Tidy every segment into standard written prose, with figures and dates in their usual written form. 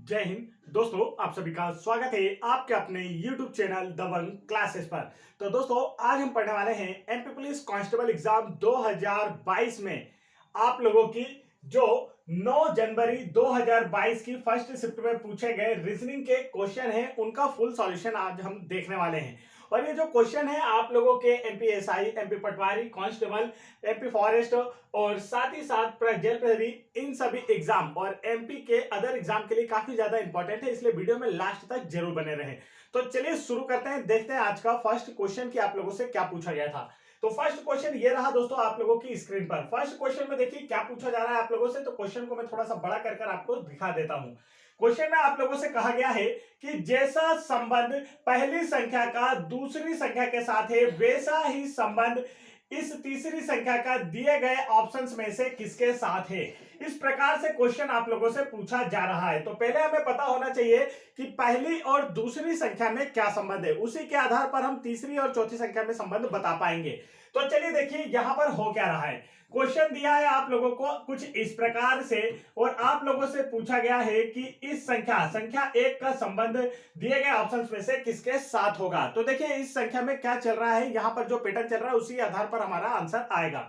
जय हिंद दोस्तों, आप सभी का स्वागत है आपके अपने YouTube चैनल दबंग क्लासेस पर। तो दोस्तों, आज हम पढ़ने वाले हैं एमपी पुलिस कांस्टेबल एग्जाम 2022 में आप लोगों की जो 9 जनवरी 2022 की फर्स्ट शिफ्ट में पूछे गए रीजनिंग के क्वेश्चन हैं, उनका फुल सॉल्यूशन आज हम देखने वाले हैं। और ये जो क्वेश्चन है आप लोगों के एमपी एसआई, एमपी पटवारी, कांस्टेबल, एमपी फॉरेस्ट और साथ ही साथ जेल प्रहरी, इन सभी एग्जाम और एमपी के अदर एग्जाम के लिए काफी ज्यादा इंपॉर्टेंट है, इसलिए वीडियो में लास्ट तक जरूर बने रहें। तो चलिए शुरू करते हैं, देखते हैं आज का फर्स्ट क्वेश्चन कि आप लोगों से क्या पूछा गया था। तो फर्स्ट क्वेश्चन ये रहा दोस्तों आप लोगों की स्क्रीन पर। फर्स्ट क्वेश्चन में देखिए क्या पूछा जा रहा है आप लोगों से। तो क्वेश्चन को मैं थोड़ा सा बड़ा कर आपको दिखा देता हूं। क्वेश्चन में आप लोगों से कहा गया है कि जैसा संबंध पहली संख्या का दूसरी संख्या के साथ है, वैसा ही संबंध इस तीसरी संख्या का दिए गए ऑप्शंस में से किसके साथ है। इस प्रकार से क्वेश्चन आप लोगों से पूछा जा रहा है। तो पहले हमें पता होना चाहिए कि पहली और दूसरी संख्या में क्या संबंध है, उसी के आधार पर हम तीसरी और चौथी संख्या में संबंध बता पाएंगे। तो चलिए देखिए यहां पर हो क्या रहा है। क्वेश्चन दिया है आप लोगों को कुछ इस प्रकार से और आप लोगों से पूछा गया है कि इस संख्या 1 का संबंध दिए गए ऑप्शंस में से किसके साथ होगा। तो देखिए इस संख्या में क्या चल रहा है, यहां पर जो पैटर्न चल रहा है उसी आधार पर हमारा आंसर आएगा।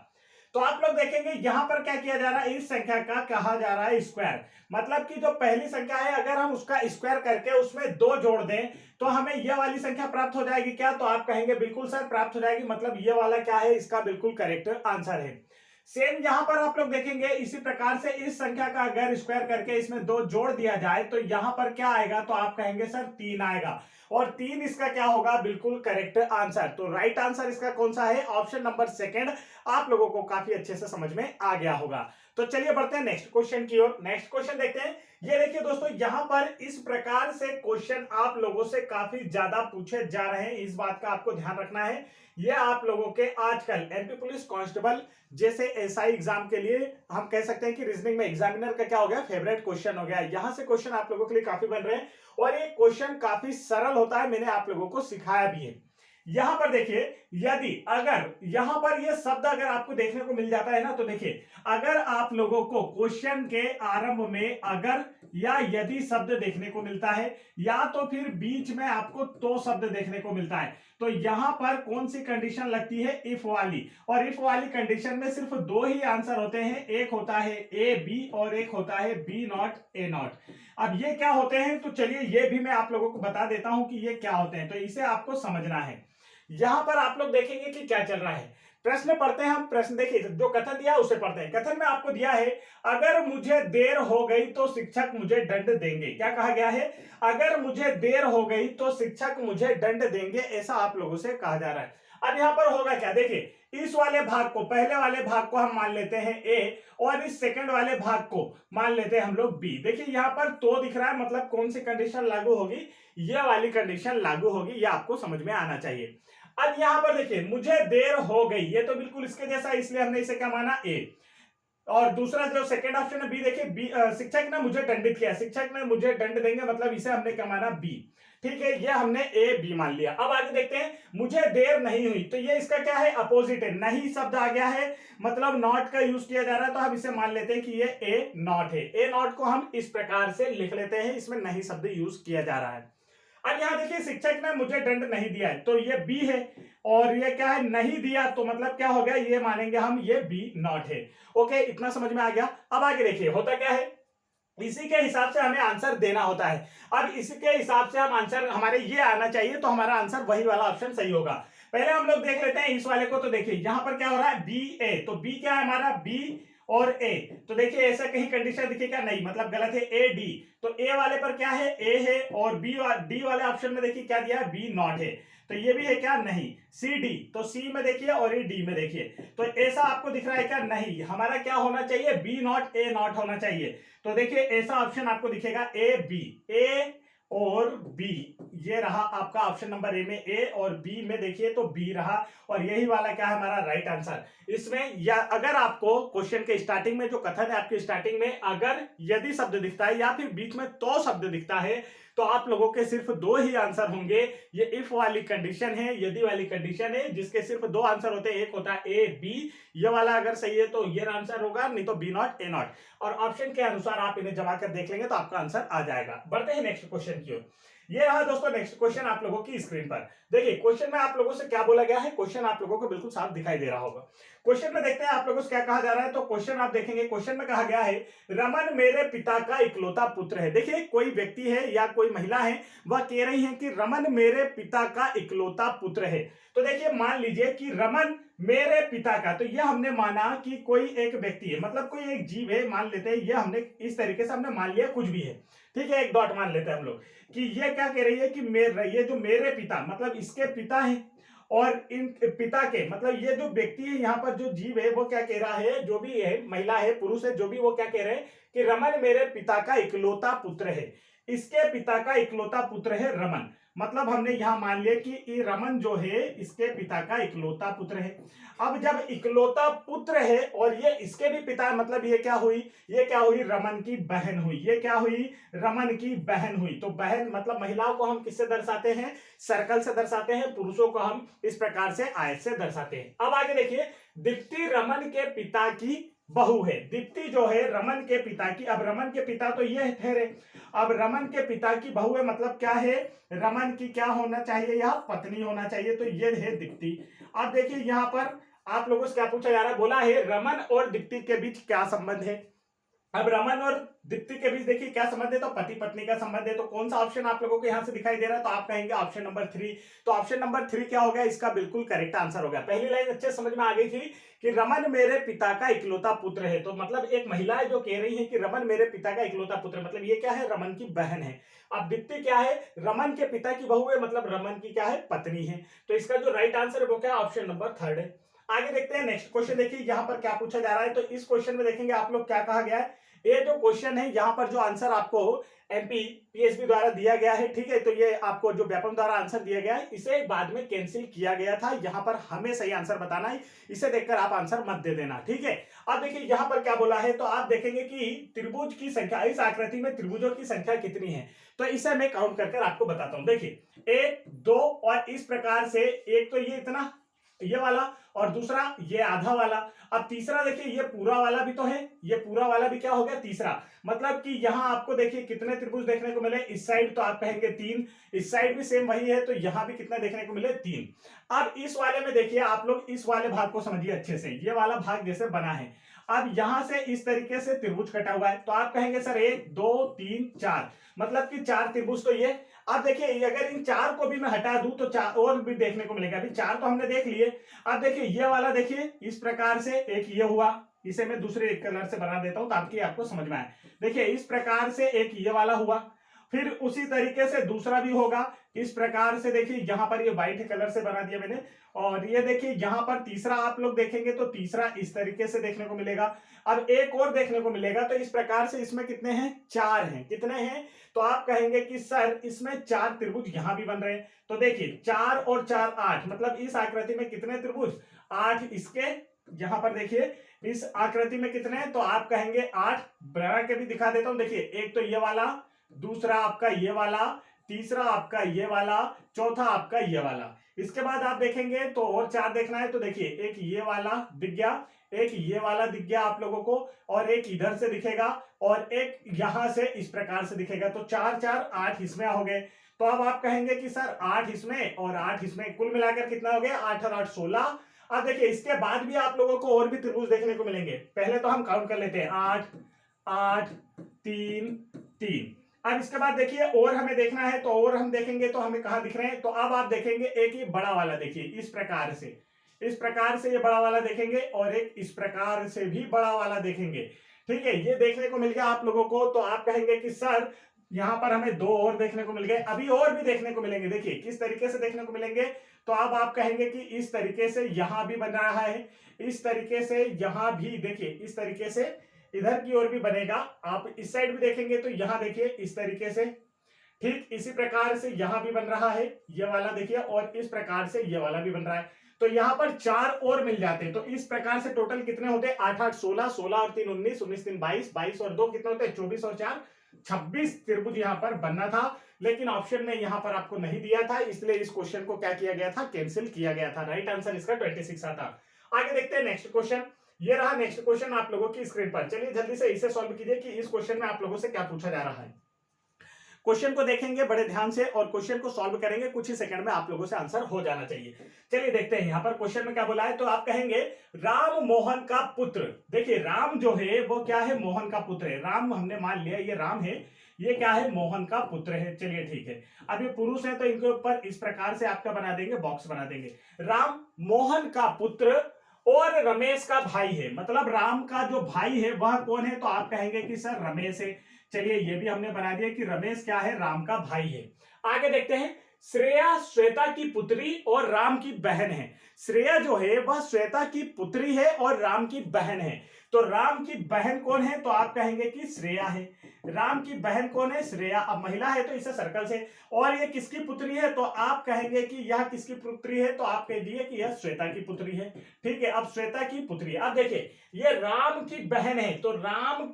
तो आप लोग देखेंगे यहां पर क्या किया जा रहा है, इस संख्या का कहा जा रहा है स्क्वायर। मतलब कि जो पहली संख्या है अगर हम उसका स्क्वायर करके उसमें 2 जोड़ दें तो हमें यह वाली संख्या प्राप्त हो जाएगी क्या। तो आप कहेंगे बिल्कुल सर प्राप्त हो जाएगी, मतलब यह वाला क्या है, इसका बिल्कुल करेक्ट आंसर है। सेम यहां पर आप लोग देखेंगे इसी प्रकार से इस संख्या का अगर स्क्वायर करके इसमें 2 जोड़ दिया जाए तो यहां पर क्या आएगा, तो आप कहेंगे सर 3 आएगा और 3 इसका क्या होगा, बिल्कुल करेक्ट आंसर। तो राइट आंसर इसका कौन सा है, ऑप्शन नंबर सेकंड। आप लोगों को काफी अच्छे से समझ में आ गया होगा। तो चलिए बढ़ते हैं नेक्स्ट क्वेश्चन की ओर। नेक्स्ट क्वेश्चन देखते हैं। ये देखिए दोस्तों यहां पर इस प्रकार से क्वेश्चन आप लोगों से काफी ज्यादा पूछे जा रहे हैं, इस बात का आपको ध्यान रखना है। ये आप लोगों के आजकल एमपी पुलिस कांस्टेबल जैसे एसआई एग्जाम के लिए हम कह सकते हैं कि रीजनिंग में एग्जामिनर का क्या हो गया, फेवरेट क्वेश्चन हो गया। यहां से क्वेश्चन आप लोगों के लिए काफी बन रहे हैं और ये क्वेश्चन काफी सरल होता है, मैंने आप लोगों को सिखाया भी है। यहां पर देखिए यदि अगर यहां पर ये शब्द अगर आपको देखने को मिल जाता है ना, तो देखिए अगर आप लोगों को क्वेश्चन के आरंभ में अगर या यदि शब्द देखने को मिलता है या तो फिर बीच में आपको तो शब्द देखने को मिलता है, तो यहां पर कौन सी कंडीशन लगती है, इफ वाली। और इफ वाली कंडीशन में सिर्फ 2 ही आंसर होते हैं, एक होता है ए बी और एक होता है बी नॉट ए नॉट। अब ये क्या होते हैं, तो चलिए ये भी मैं आप लोगों को बता देता हूं कि ये क्या होते हैं, तो इसे आपको समझना है। यहां पर आप लोग देखेंगे कि क्या चल रहा है। प्रश्न पढ़ते हैं हम। प्रश्न देखिए जो कथन दिया उसे पढ़ते हैं। कथन में आपको दिया है अगर मुझे देर हो गई तो शिक्षक मुझे दंड देंगे। क्या कहा गया है, अगर मुझे देर हो गई तो शिक्षक मुझे दंड देंगे, ऐसा आप लोगों से कहा जा रहा है। अब यहां पर होगा क्या, देखिए इस वाले भाग को, पहले वाले भाग को हम मान लेते हैं ए और इस सेकंड वाले भाग को मान लेते हैं हम लोग बी। देखिए यहां पर तो दिख रहा है, मतलब कौन सी कंडीशन लागू होगी, यह वाली कंडीशन लागू होगी, यह आपको समझ में आना चाहिए। अब यहां पर देखिए मुझे देर हो गई, ये तो बिल्कुल इसके जैसा, इसलिए हमने इसे क्या माना ए। और दूसरा जो सेकंड ऑप्शन है बी, देखिए बी, शिक्षक ने मुझे दंडित किया, शिक्षक ने मुझे दंड देंगे, मतलब इसे हमने क्या माना बी। ठीक है, ये हमने ए बी मान लिया। अब आगे देखते हैं मुझे देर नहीं हुई, तो ये इसका क्या है, अपोजिट है, नहीं शब्द आ गया है, मतलब नॉट का यूज किया जा रहा है, तो हम इसे मान लेते हैं कि ये ए नॉट है। ए नॉट को हम इस प्रकार से लिख लेते हैं, इसमें नहीं शब्द यूज किया जा रहा है। अब यहां देखिए शिक्षक ने मुझे दंड नहीं दिया है, तो ये बी है और ये क्या है, नहीं दिया, तो मतलब क्या हो गया, ये मानेंगे हम ये बी नॉट है। ओके, इतना समझ में आ गया। अब आगे देखिए होता क्या है, इसी के हिसाब से हमें आंसर देना होता है। अब इसके हिसाब से हम आंसर हमारे ये आना चाहिए, तो हमारा आंसर वही वाला ऑप्शन सही होगा। पहले हम लोग देख लेते हैं इस वाले को। तो देखिए यहां पर क्या हो रहा है, बी ए, तो बी क्या है हमारा, बी और ए। तो देखिए ऐसा कहीं कंडीशन दिखेगा नहीं, मतलब गलत है, ए डी। तो ए वाले पर क्या है, ए है, और बी डी वाले ऑप्शन में देखिए क्या दिया है, बी नॉट है, तो ये भी है क्या, नहीं। सी डी, तो सी में देखिए और ये डी में देखिए, तो ऐसा आपको दिख रहा है क्या, नहीं। हमारा क्या होना चाहिए, बी नॉट ए नॉट होना चाहिए। तो देखिए ऐसा ऑप्शन आपको दिखेगा ए बी, ए और बी, ये रहा आपका ऑप्शन नंबर ए में ए और बी में देखिए तो बी रहा, और यही वाला क्या है हमारा राइट आंसर। इसमें या अगर आपको क्वेश्चन के स्टार्टिंग में जो कथन है आपकी स्टार्टिंग में अगर यदि शब्द दिखता है या फिर बीच में तो शब्द दिखता है, तो आप लोगों के सिर्फ 2 ही आंसर होंगे। ये इफ वाली कंडीशन है, यदि वाली कंडीशन है, जिसके सिर्फ 2 आंसर होते हैं। एक होता है ए बी, ये वाला अगर सही है तो ये आंसर होगा, नहीं तो बी नॉट ए नॉट। और ऑप्शन के अनुसार आप इन्हें जमा कर देख लेंगे तो आपका आंसर आ जाएगा। बढ़ते हैं नेक्स्ट क्वेश्चन की ओर। ये रहा दोस्तों नेक्स्ट क्वेश्चन आप लोगों की स्क्रीन पर। देखिए क्वेश्चन में आप लोगों से क्या बोला गया है, क्वेश्चन आप लोगों को बिल्कुल साफ दिखाई दे रहा होगा। क्वेश्चन में देखते हैं आप लोगों से क्या कहा जा रहा है। तो क्वेश्चन आप देखेंगे, क्वेश्चन में कहा गया है रमन मेरे पिता का इकलौता पुत्र है। देखिए कोई व्यक्ति है या कोई महिला है, वह कह रही है कि रमन मेरे पिता का इकलौता पुत्र है। तो देखिए मान लीजिए कि रमन मेरे पिता का, तो यह हमने माना कि कोई एक व्यक्ति है, मतलब कोई एक जीव है, मान लेते हैं। ये हमने इस तरीके से हमने मान लिया कुछ भी है, ठीक है, एक डॉट मान लेते हैं हम लोग कि ये क्या कह रही है कि ये जो मेरे पिता मतलब इसके पिता है, और इन पिता के मतलब ये जो व्यक्ति है यहाँ पर जो जीव है वो क्या कह रहा है, जो भी है महिला है पुरुष है जो भी, वो क्या कह रहे हैं कि रमन मेरे पिता का इकलौता पुत्र है। इसके पिता का इकलौता पुत्र है रमन, मतलब हमने यहां मान लिया कि ये रमन जो है इसके पिता का इकलौता पुत्र है। अब जब इकलौता पुत्र है और ये इसके भी पिता, मतलब ये क्या हुई, ये क्या हुई, रमन की बहन हुई। ये क्या हुई, रमन की बहन हुई। तो बहन मतलब महिलाओं को हम किससे दर्शाते हैं, सर्कल से दर्शाते हैं, पुरुषों को हम इस प्रकार से आयत से दर्शाते हैं। अब आगे देखिए, दीप्ति रमन के पिता की बहू है। दीप्ति जो है रमन के पिता की, अब रमन के पिता तो ये ठहरे, अब रमन के पिता की बहू है, मतलब क्या है, रमन की क्या होना चाहिए, यह पत्नी होना चाहिए। तो ये है दीप्ति। अब देखिए यहाँ पर आप लोगों से क्या पूछा जा रहा है, बोला है रमन और दीप्ति के बीच क्या संबंध है। अब रमन और दीप्ति के बीच देखिए क्या संबंध है, तो पति पत्नी का संबंध है। तो कौन सा ऑप्शन आप लोगों को यहाँ से दिखाई दे रहा है, तो आप कहेंगे ऑप्शन नंबर 3। तो ऑप्शन नंबर 3 क्या हो गया, इसका बिल्कुल करेक्ट आंसर हो गया। पहली लाइन अच्छे समझ में आ गई थी कि रमन मेरे पिता का इकलौता पुत्र है, तो मतलब एक महिला है जो कह रही है कि रमन मेरे पिता का इकलौता पुत्र, मतलब ये क्या है, रमन की बहन है। अब दीप्ति क्या है, रमन के पिता की बहू है, मतलब रमन की क्या है, पत्नी है। तो इसका जो राइट आंसर है वो क्या, ऑप्शन नंबर 3 है। आगे देखते हैं नेक्स्ट क्वेश्चन। देखिए यहाँ पर क्या पूछा जा रहा है, तो इस क्वेश्चन में देखेंगे आप लोग क्या कहा गया है। ये जो क्वेश्चन है यहाँ पर जो आंसर आपको एमपी पीएसबी द्वारा दिया गया है, ठीक है, तो ये आपको जो व्यापम द्वारा आंसर दिया गया है इसे बाद में कैंसिल किया गया था। यहाँ पर हमें सही आंसर बताना है, इसे देखकर आप आंसर मत दे देना, ठीक है। अब देखिए यहाँ पर क्या बोला है, तो आप देखेंगे कि त्रिभुज की संख्या, इस आकृति में त्रिभुजों की संख्या कितनी है, तो इसे मैं काउंट कर आपको बताता हूं। देखिए 1 2 और इस प्रकार से, एक तो ये इतना ये वाला और दूसरा ये आधा वाला। अब तीसरा देखिए ये पूरा वाला भी तो है, ये पूरा वाला भी क्या हो गया, तीसरा। मतलब कि यहाँ आपको देखिए कितने त्रिभुज देखने को मिले, इस साइड तो आप कहेंगे 3, इस साइड भी सेम वही है, तो यहाँ भी कितना देखने को मिले, 3। अब इस वाले में देखिए आप लोग इस वाले भाग को समझिए अच्छे से, ये वाला भाग जैसे बना है। अब यहां से इस तरीके से त्रिभुज कटा हुआ है, तो आप कहेंगे सर 1 2 3 4, मतलब कि 4 त्रिभुज तो ये। अब देखिए अगर इन 4 को भी मैं हटा दूं तो 4 और भी देखने को मिलेगा। अभी 4 तो हमने देख लिए। अब देखिए ये वाला देखिए इस प्रकार से एक ये हुआ, इसे मैं दूसरे कलर से बना देता हूं ताकि आपको समझ में आए। देखिए इस प्रकार से एक ये वाला हुआ, फिर उसी तरीके से दूसरा भी होगा इस प्रकार से। देखिए यहाँ पर ये व्हाइट कलर से बना दिया मैंने, और ये देखिए यहाँ पर तीसरा आप लोग देखेंगे तो तीसरा इस तरीके से देखने को मिलेगा। अब एक और देखने को मिलेगा, तो इस प्रकार से इसमें कितने हैं, 4 हैं। कितने हैं, तो आप कहेंगे कि सर इसमें 4 त्रिभुज यहां भी बन रहे हैं। तो देखिए 4 और 4 8, मतलब इस आकृति में कितने त्रिभुज, 8। इसके यहां पर देखिए इस आकृति में कितने हैं, तो आप कहेंगे 8। बना के भी दिखा देता हूं। देखिए एक तो ये वाला, दूसरा आपका ये वाला, तीसरा आपका ये वाला, चौथा आपका ये वाला। इसके बाद आप देखेंगे तो और 4 देखना है, तो देखिए एक ये वाला दिख गया, एक ये वाला दिख गया आप लोगों को, और एक इधर से दिखेगा, और एक यहां से इस प्रकार से दिखेगा। तो 4 4 8 इसमें हो गए। तो अब आप कहेंगे कि सर 8 इसमें और 8 इसमें, कुल मिलाकर कितना हो गया, 8 और 8 16। अब देखिए इसके बाद भी आप लोगों को और भी त्रिभुज देखने को मिलेंगे। पहले तो हम काउंट कर लेते हैं, 8 8 3 3। अब इसके बाद देखिए और हमें देखना है, तो और हम देखेंगे तो हमें कहां दिख रहे हैं, तो अब आप देखेंगे एक ये बड़ा वाला, देखिए इस प्रकार से, इस प्रकार से ये बड़ा वाला देखेंगे, और एक इस प्रकार से भी बड़ा वाला देखेंगे। ठीक है, ये देखने को मिल गया आप लोगों को। तो आप कहेंगे कि सर यहाँ पर हमें 2 और देखने को मिल गए, अभी और भी देखने को मिलेंगे। देखिए किस तरीके से देखने को मिलेंगे, तो अब आप कहेंगे कि इस तरीके से यहां भी बन रहा है, इस तरीके से यहां भी, देखिए इस तरीके से इधर की ओर भी बनेगा। आप इस साइड भी देखेंगे तो यहां देखिए इस तरीके से, ठीक इसी प्रकार से यहां भी बन रहा है ये वाला देखिए, और इस प्रकार से ये वाला भी बन रहा है। तो यहां पर 4 और मिल जाते हैं। तो इस प्रकार से टोटल कितने होते हैं, 8 8 16, 16 और 3 19, 19 3 22, 22 और 2 कितने होते हैं, 24 और 4 26 त्रिभुज यहाँ पर बनना था, लेकिन ऑप्शन में यहाँ पर आपको नहीं दिया था, इसलिए इस क्वेश्चन को क्या किया गया था, कैंसिल किया गया था। राइट आंसर इसका 26 आता। आगे देखते हैं नेक्स्ट क्वेश्चन। ये रहा नेक्स्ट क्वेश्चन आप लोगों की स्क्रीन पर। चलिए जल्दी से इसे सॉल्व कीजिए कि इस क्वेश्चन में आप लोगों से क्या पूछा जा रहा है। क्वेश्चन को देखेंगे बड़े ध्यान से और क्वेश्चन को सॉल्व करेंगे, कुछ ही सेकंड में आप लोगों से आंसर हो जाना चाहिए। चलिए देखते हैं यहाँ पर क्वेश्चन में क्या बोला है। तो आप कहेंगे राम मोहन का पुत्र। देखिए राम जो है वो क्या है, मोहन का पुत्र है। राम हमने मान लिया ये राम है, ये क्या है, मोहन का पुत्र है। चलिए ठीक है, अब ये पुरुष है तो इनके ऊपर इस प्रकार से आपका बना देंगे, बॉक्स बना देंगे। राम मोहन का पुत्र और रमेश का भाई है, मतलब राम का जो भाई है वह कौन है, तो आप कहेंगे कि सर रमेश है। चलिए ये भी हमने बना दिया कि रमेश क्या है, राम का भाई है। आगे देखते हैं, श्रेया श्वेता की पुत्री और राम की बहन है। श्रेया जो है वह श्वेता की पुत्री है और राम की बहन है। तो राम की बहन कौन है, तो आप कहेंगे कि श्रेया है। राम की बहन कौन है, श्रेया। अब महिला है तो इसे सर्कल से, और ये किसकी पुत्री है, तो आप कहेंगे कि यह किसकी पुत्री है, तो आप कह दिए कि यह श्वेता की पुत्री है। ठीक है, अब श्वेता की पुत्री है। अब देखिए ये राम की बहन है, तो राम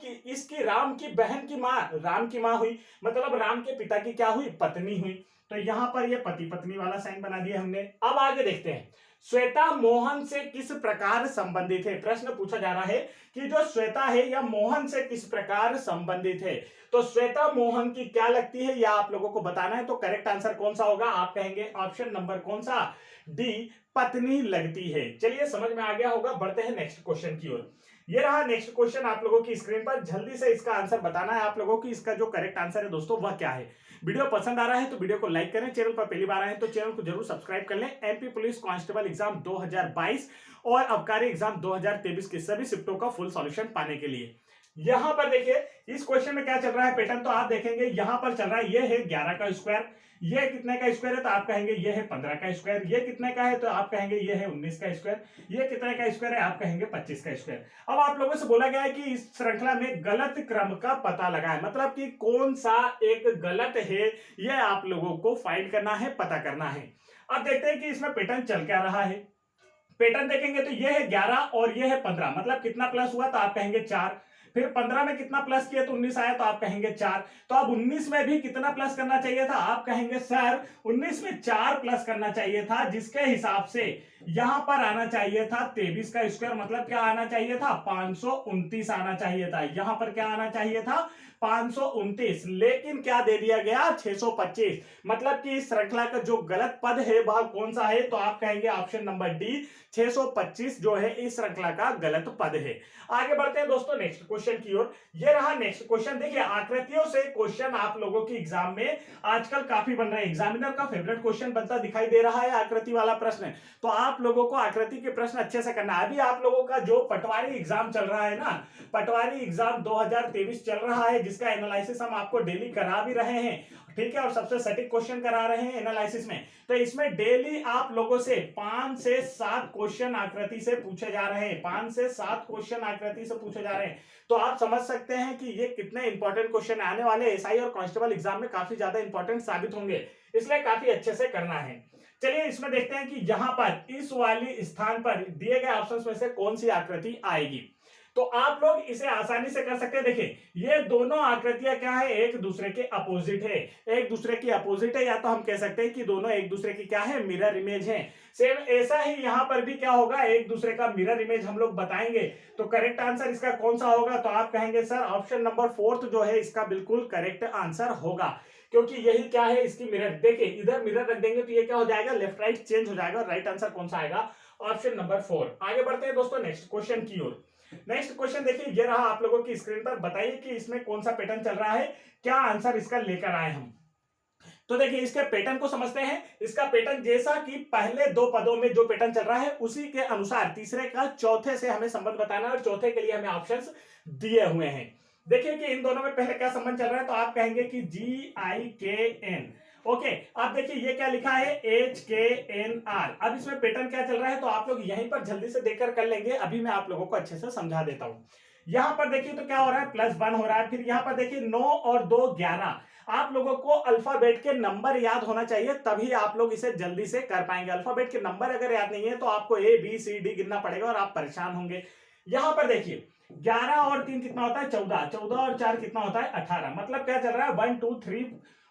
की बहन की मां राम की मां हुई, मतलब राम के पिता की क्या हुई, पत्नी हुई। तो यहां पर ये पति पत्नी वाला साइन बना दिया हमने। अब आगे देखते हैं, श्वेता मोहन से किस प्रकार संबंधित है। प्रश्न पूछा जा रहा है कि जो श्वेता है या मोहन से किस प्रकार संबंधित है। तो श्वेता मोहन की क्या लगती है या आप लोगों को बताना है। तो करेक्ट आंसर कौन सा होगा, आप कहेंगे ऑप्शन नंबर कौन सा, डी, पत्नी लगती है। चलिए समझ में आ गया होगा, बढ़ते हैं नेक्स्ट क्वेश्चन की ओर। ये रहा नेक्स्ट क्वेश्चन आप लोगों की स्क्रीन पर। जल्दी से इसका आंसर बताना है आप लोगों की, इसका जो करेक्ट आंसर है दोस्तों वह क्या है। वीडियो पसंद आ रहा है तो वीडियो को लाइक करें, चैनल पर पहली बार आए तो चैनल को जरूर सब्सक्राइब कर लें। एमपी पुलिस कांस्टेबल एग्जाम 2022 और आबकारी एग्जाम 2023 के सभी शिफ्टों का फुल सॉल्यूशन पाने के लिए यहां पर देखिए इस क्वेश्चन में क्या चल रहा है पैटर्न, तो आप देखेंगे यहां पर चल रहा है, ये है 11 का स्क्वायर, ये कितने का स्क्वायर है, तो आप कहेंगे ये है 15 का स्क्वायर, ये कितने का है, तो आप कहेंगे ये है 19 का स्क्वायर, ये कितने का स्क्वायर है, आप कहेंगे 25 का स्क्वायर। अब आप लोगों से बोला गया है कि इस श्रृंखला में गलत क्रम का पता लगाएं, मतलब कि कौन सा एक गलत है यह आप लोगों को फाइंड करना है, पता करना है। अब देखते हैं कि इसमें पैटर्न चल क्या रहा है। पैटर्न देखेंगे तो ये है 11 और ये है 15, मतलब कितना प्लस हुआ, तो आप कहेंगे 4। फिर 15 में कितना प्लस किया तो 19 आया, तो आप कहेंगे 4। तो अब 19 में भी कितना प्लस करना चाहिए था, आप कहेंगे सर 19 में 4 प्लस करना चाहिए था, जिसके हिसाब से यहां पर आना चाहिए था 23 का स्क्वायर, मतलब क्या आना चाहिए था, 529 आना चाहिए था। यहां पर क्या आना चाहिए था, 529, लेकिन क्या दे दिया गया, 625। मतलब कि इस श्रृंखला का जो गलत पद है वह कौन सा है, तो आप कहेंगे ऑप्शन नंबर डी, 625 जो है इस श्रृंखला का गलत पद है। आगे बढ़ते हैं दोस्तों नेक्स्ट क्वेश्चन की ओर। ये रहा नेक्स्ट क्वेश्चन। देखिए आकृतियों से क्वेश्चन आप लोगों की एग्जाम में आजकल काफी बन रहे हैं, एग्जामिनर का फेवरेट क्वेश्चन बनता दिखाई दे रहा है आकृति वाला प्रश्न। तो आप लोगों को आकृति के प्रश्न अच्छे से करना है। अभी आप लोगों का जो पटवारी एग्जाम चल रहा है ना, पटवारी एग्जाम 2023 चल रहा है, जिसका एनालिसिस हम आपको डेली करा भी रहे हैं, ठीक है, और सबसे सटीक क्वेश्चन करा रहे हैं एनालिसिस में। तो इसमें डेली आप लोगों से 5 से 7 क्वेश्चन आकृति से पूछे जा रहे हैं, 5 से 7 क्वेश्चन आकृति से पूछे जा रहे हैं। तो आप समझ सकते हैं कि ये कितने इंपॉर्टेंट क्वेश्चन आने वाले एसआई और कांस्टेबल एग्जाम में काफी ज्यादा इंपॉर्टेंट साबित होंगे, इसलिए काफी अच्छे से करना है। चलिए इसमें देखते हैं कि यहां पर इस वाली स्थान पर दिए गए ऑप्शंस में से कौन सी आकृति आएगी। तो आप लोग इसे आसानी से कर सकते हैं। देखिए ये दोनों आकृतियां क्या है, एक दूसरे के अपोजिट है, एक दूसरे की अपोजिट है, या तो हम कह सकते हैं कि दोनों एक दूसरे की क्या है, मिरर इमेज है। सेम ऐसा ही यहां पर भी क्या होगा, एक दूसरे का मिरर इमेज हम लोग बताएंगे। तो करेक्ट आंसर इसका कौन सा होगा, तो आप कहेंगे सर ऑप्शन नंबर 4 जो है इसका बिल्कुल करेक्ट आंसर होगा, क्योंकि यही क्या है इसकी मिरर। देखिए इधर मिरर रख देंगे तो ये क्या हो जाएगा, लेफ्ट राइट चेंज हो जाएगा। राइट आंसर कौन सा आएगा, ऑप्शन नंबर 4। आगे बढ़ते हैं दोस्तों नेक्स्ट क्वेश्चन की ओर। नेक्स्ट क्वेश्चन देखिए ये रहा आप लोगों की स्क्रीन पर। बताइए कि इसमें कौन सा पैटर्न चल रहा है, क्या आंसर इसका लेकर आए हम। तो देखिए इसके पैटर्न को समझते हैं। इसका पैटर्न जैसा कि पहले 2 पदों में जो पैटर्न चल रहा है उसी के अनुसार तीसरे का चौथे से हमें संबंध बताना है, और चौथे के लिए हमें ऑप्शंस दिए हुए हैं। देखिए कि इन दोनों में पहले क्या संबंध चल रहा है, तो आप कहेंगे कि GIKN। ओके, अब देखिए ये क्या लिखा है, HKNR। अब इसमें पैटर्न क्या चल रहा है, तो आप लोग यहीं पर जल्दी से देखकर कर लेंगे। अभी मैं आप लोगों को अच्छे से समझा देता हूं। यहां पर देखिए तो क्या हो रहा है, +1 हो रहा है। फिर यहां पर देखिए 9 और 2 11। आप लोगों को अल्फाबेट के नंबर याद होना चाहिए, तभी आप लोग इसे जल्दी से कर पाएंगे। अल्फाबेट के नंबर अगर याद नहीं है तो आपको ABCD गिनना पड़ेगा और आप परेशान होंगे। यहां पर देखिए 11 और 3 कितना होता है 14, 14 और 4 कितना होता है 18। मतलब क्या चल रहा है 1 2 3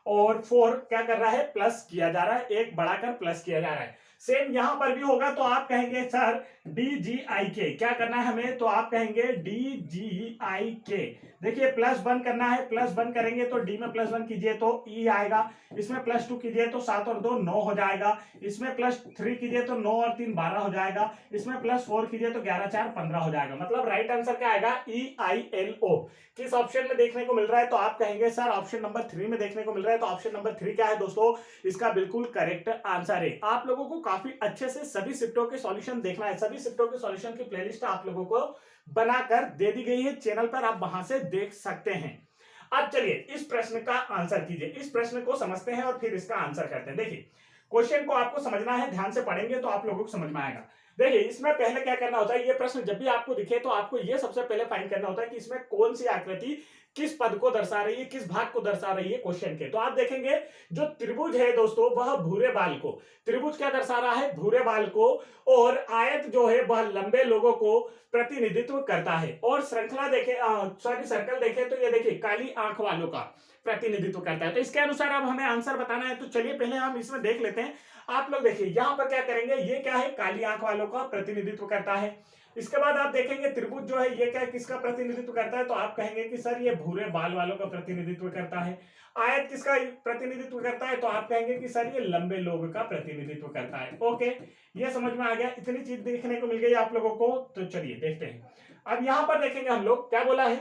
और 4 क्या कर रहा है प्लस किया जा रहा है, एक बढ़ाकर प्लस किया जा रहा है। सेम यहां पर भी होगा तो आप कहेंगे सर डी जी आई के क्या करना है हमें, तो आप कहेंगे डी जी आई के। देखिए प्लस 1 करना है, प्लस 1 करेंगे तो डी में प्लस 1 कीजिए तो ई आएगा, इसमें प्लस 2 कीजिए तो 7 और 2 9 हो जाएगा, इसमें प्लस 3 कीजिए तो 9 और 3 12 हो जाएगा, इसमें प्लस 4 कीजिए तो 11 4 15 हो जाएगा। मतलब राइट आंसर क्या आएगा EILO। किस ऑप्शन में देखने को मिल रहा है, तो आप कहेंगे सर ऑप्शन नंबर 3 में देखने को मिल रहा है। तो ऑप्शन नंबर 3 क्या है दोस्तों, इसका बिल्कुल करेक्ट आंसर है। आप लोगों को काफी अच्छे से सभी शिफ्टों के सॉल्यूशन देखना है, सभी शिफ्टों के सॉल्यूशन की प्लेलिस्ट आप लोगों को बनाकर दे दी गई है चैनल पर, आप वहां से देख सकते हैं। अब चलिए इस प्रश्न का आंसर कीजिए, इस प्रश्न को समझते हैं और फिर इसका आंसर करते हैं। देखिए क्वेश्चन को आपको समझना है, ध्यान से पढ़ेंगे तो आप लोगों को समझ में आएगा। देखिए इसमें पहले क्या करना होता है, ये प्रश्न जब भी आपको दिखे तो आपको ये सबसे पहले फाइंड करना होता है कि इसमें कौन सी आकृति किस पद को दर्शा रही है, किस भाग को दर्शा रही है क्वेश्चन के। तो आप देखेंगे जो त्रिभुज है दोस्तों वह भूरे बाल को, त्रिभुज क्या दर्शा रहा है भूरे बाल को, और आयत जो है वह लंबे लोगों को प्रतिनिधित्व करता है, और श्रृंखला देखे सॉरी सर्कल देखे तो ये देखिए काली आंख वालों का प्रतिनिधित्व करता है। तो इसके अनुसार अब हमें आंसर बताना है, तो चलिए पहले हम इसमें देख लेते हैं। आप लोग देखिए यहां पर क्या करेंगे, ये क्या है काली आंख वालों का प्रतिनिधित्व करता है। इसके बाद आप देखेंगे त्रिभुज जो है ये क्या किसका प्रतिनिधित्व करता है, तो आप कहेंगे कि सर ये भूरे बाल वालों का प्रतिनिधित्व करता है। आयत किसका प्रतिनिधित्व करता है, तो आप कहेंगे कि सर ये लंबे लोग का प्रतिनिधित्व करता है। ओके, ये समझ में आ गया, इतनी चीज देखने को मिल गई आप लोगों को। तो चलिए देखते हैं, अब यहां पर देखेंगे हम लोग क्या बोला है,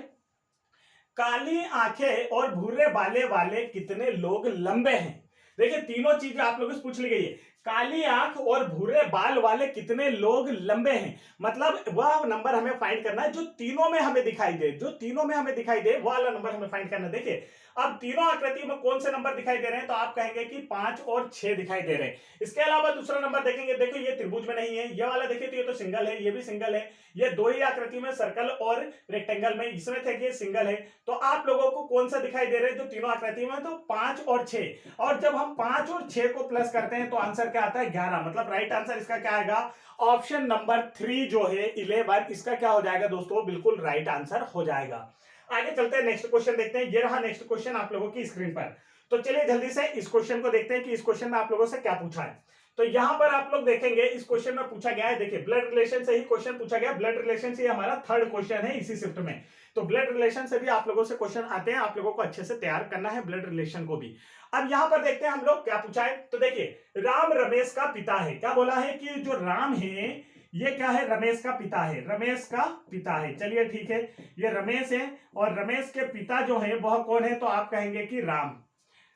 काली आंखें और भूरे बाले वाले कितने लोग लंबे हैं। देखिए तीनों चीजें आप लोगों से पूछ ली गई है, काली आंख और भूरे बाल वाले कितने लोग लंबे हैं, मतलब वह नंबर हमें फाइंड करना है जो तीनों में हमें दिखाई दे, जो तीनों में हमें दिखाई दे वो वाला नंबर हमें फाइंड करना है। देखिए अब तीनों आकृति में कौन से नंबर दिखाई दे रहे हैं, तो आप कहेंगे कि 5 और 6 दिखाई दे रहे हैं। इसके अलावा दूसरा नंबर देखेंगे, देखो ये त्रिभुज में नहीं है, ये वाला देखिए तो ये तो सिंगल है, ये भी सिंगल है, ये दो ही आकृति में सर्कल और रेक्टेंगल में, इसमें थे ये सिंगल है। तो आप लोगों को कौन सा दिखाई दे रहे हैं जो तीनों आकृति में, तो 5 और 6, और जब हम 5 और 6 को प्लस करते हैं तो आंसर क्या आता है 11। मतलब राइट आंसर इसका क्या आएगा, ऑप्शन नंबर 3 जो है 11, इसका क्या हो जाएगा दोस्तों, बिल्कुल राइट आंसर हो जाएगा। आगे चलते हैं, नेक्स्ट क्वेश्चन देखते हैं। ये रहा नेक्स्ट क्वेश्चन आप लोगों की स्क्रीन पर। तो चलिए जल्दी से इस क्वेश्चन को देखते हैं कि इस क्वेश्चन में आप लोगों से क्या पूछा है। तो यहां पर आप लोग देखेंगे इस क्वेश्चन में पूछा गया है, देखिए ब्लड रिलेशन से ही क्वेश्चन पूछा गया, ब्लड रिलेशन से हमारा थर्ड क्वेश्चन है इसी शिफ्ट में। तो ब्लड रिलेशन से भी आप लोगों से क्वेश्चन आते हैं, आप लोगों को अच्छे से तैयार करना है ब्लड रिलेशन को भी। अब यहां पर देखते हैं हम लोग क्या पूछा है। तो देखिए राम रमेश का पिता है, क्या बोला है कि जो राम है ये क्या है, रमेश का पिता है, रमेश का पिता है। चलिए ठीक है, ये रमेश है और रमेश के पिता जो है वह कौन है, तो आप कहेंगे कि राम,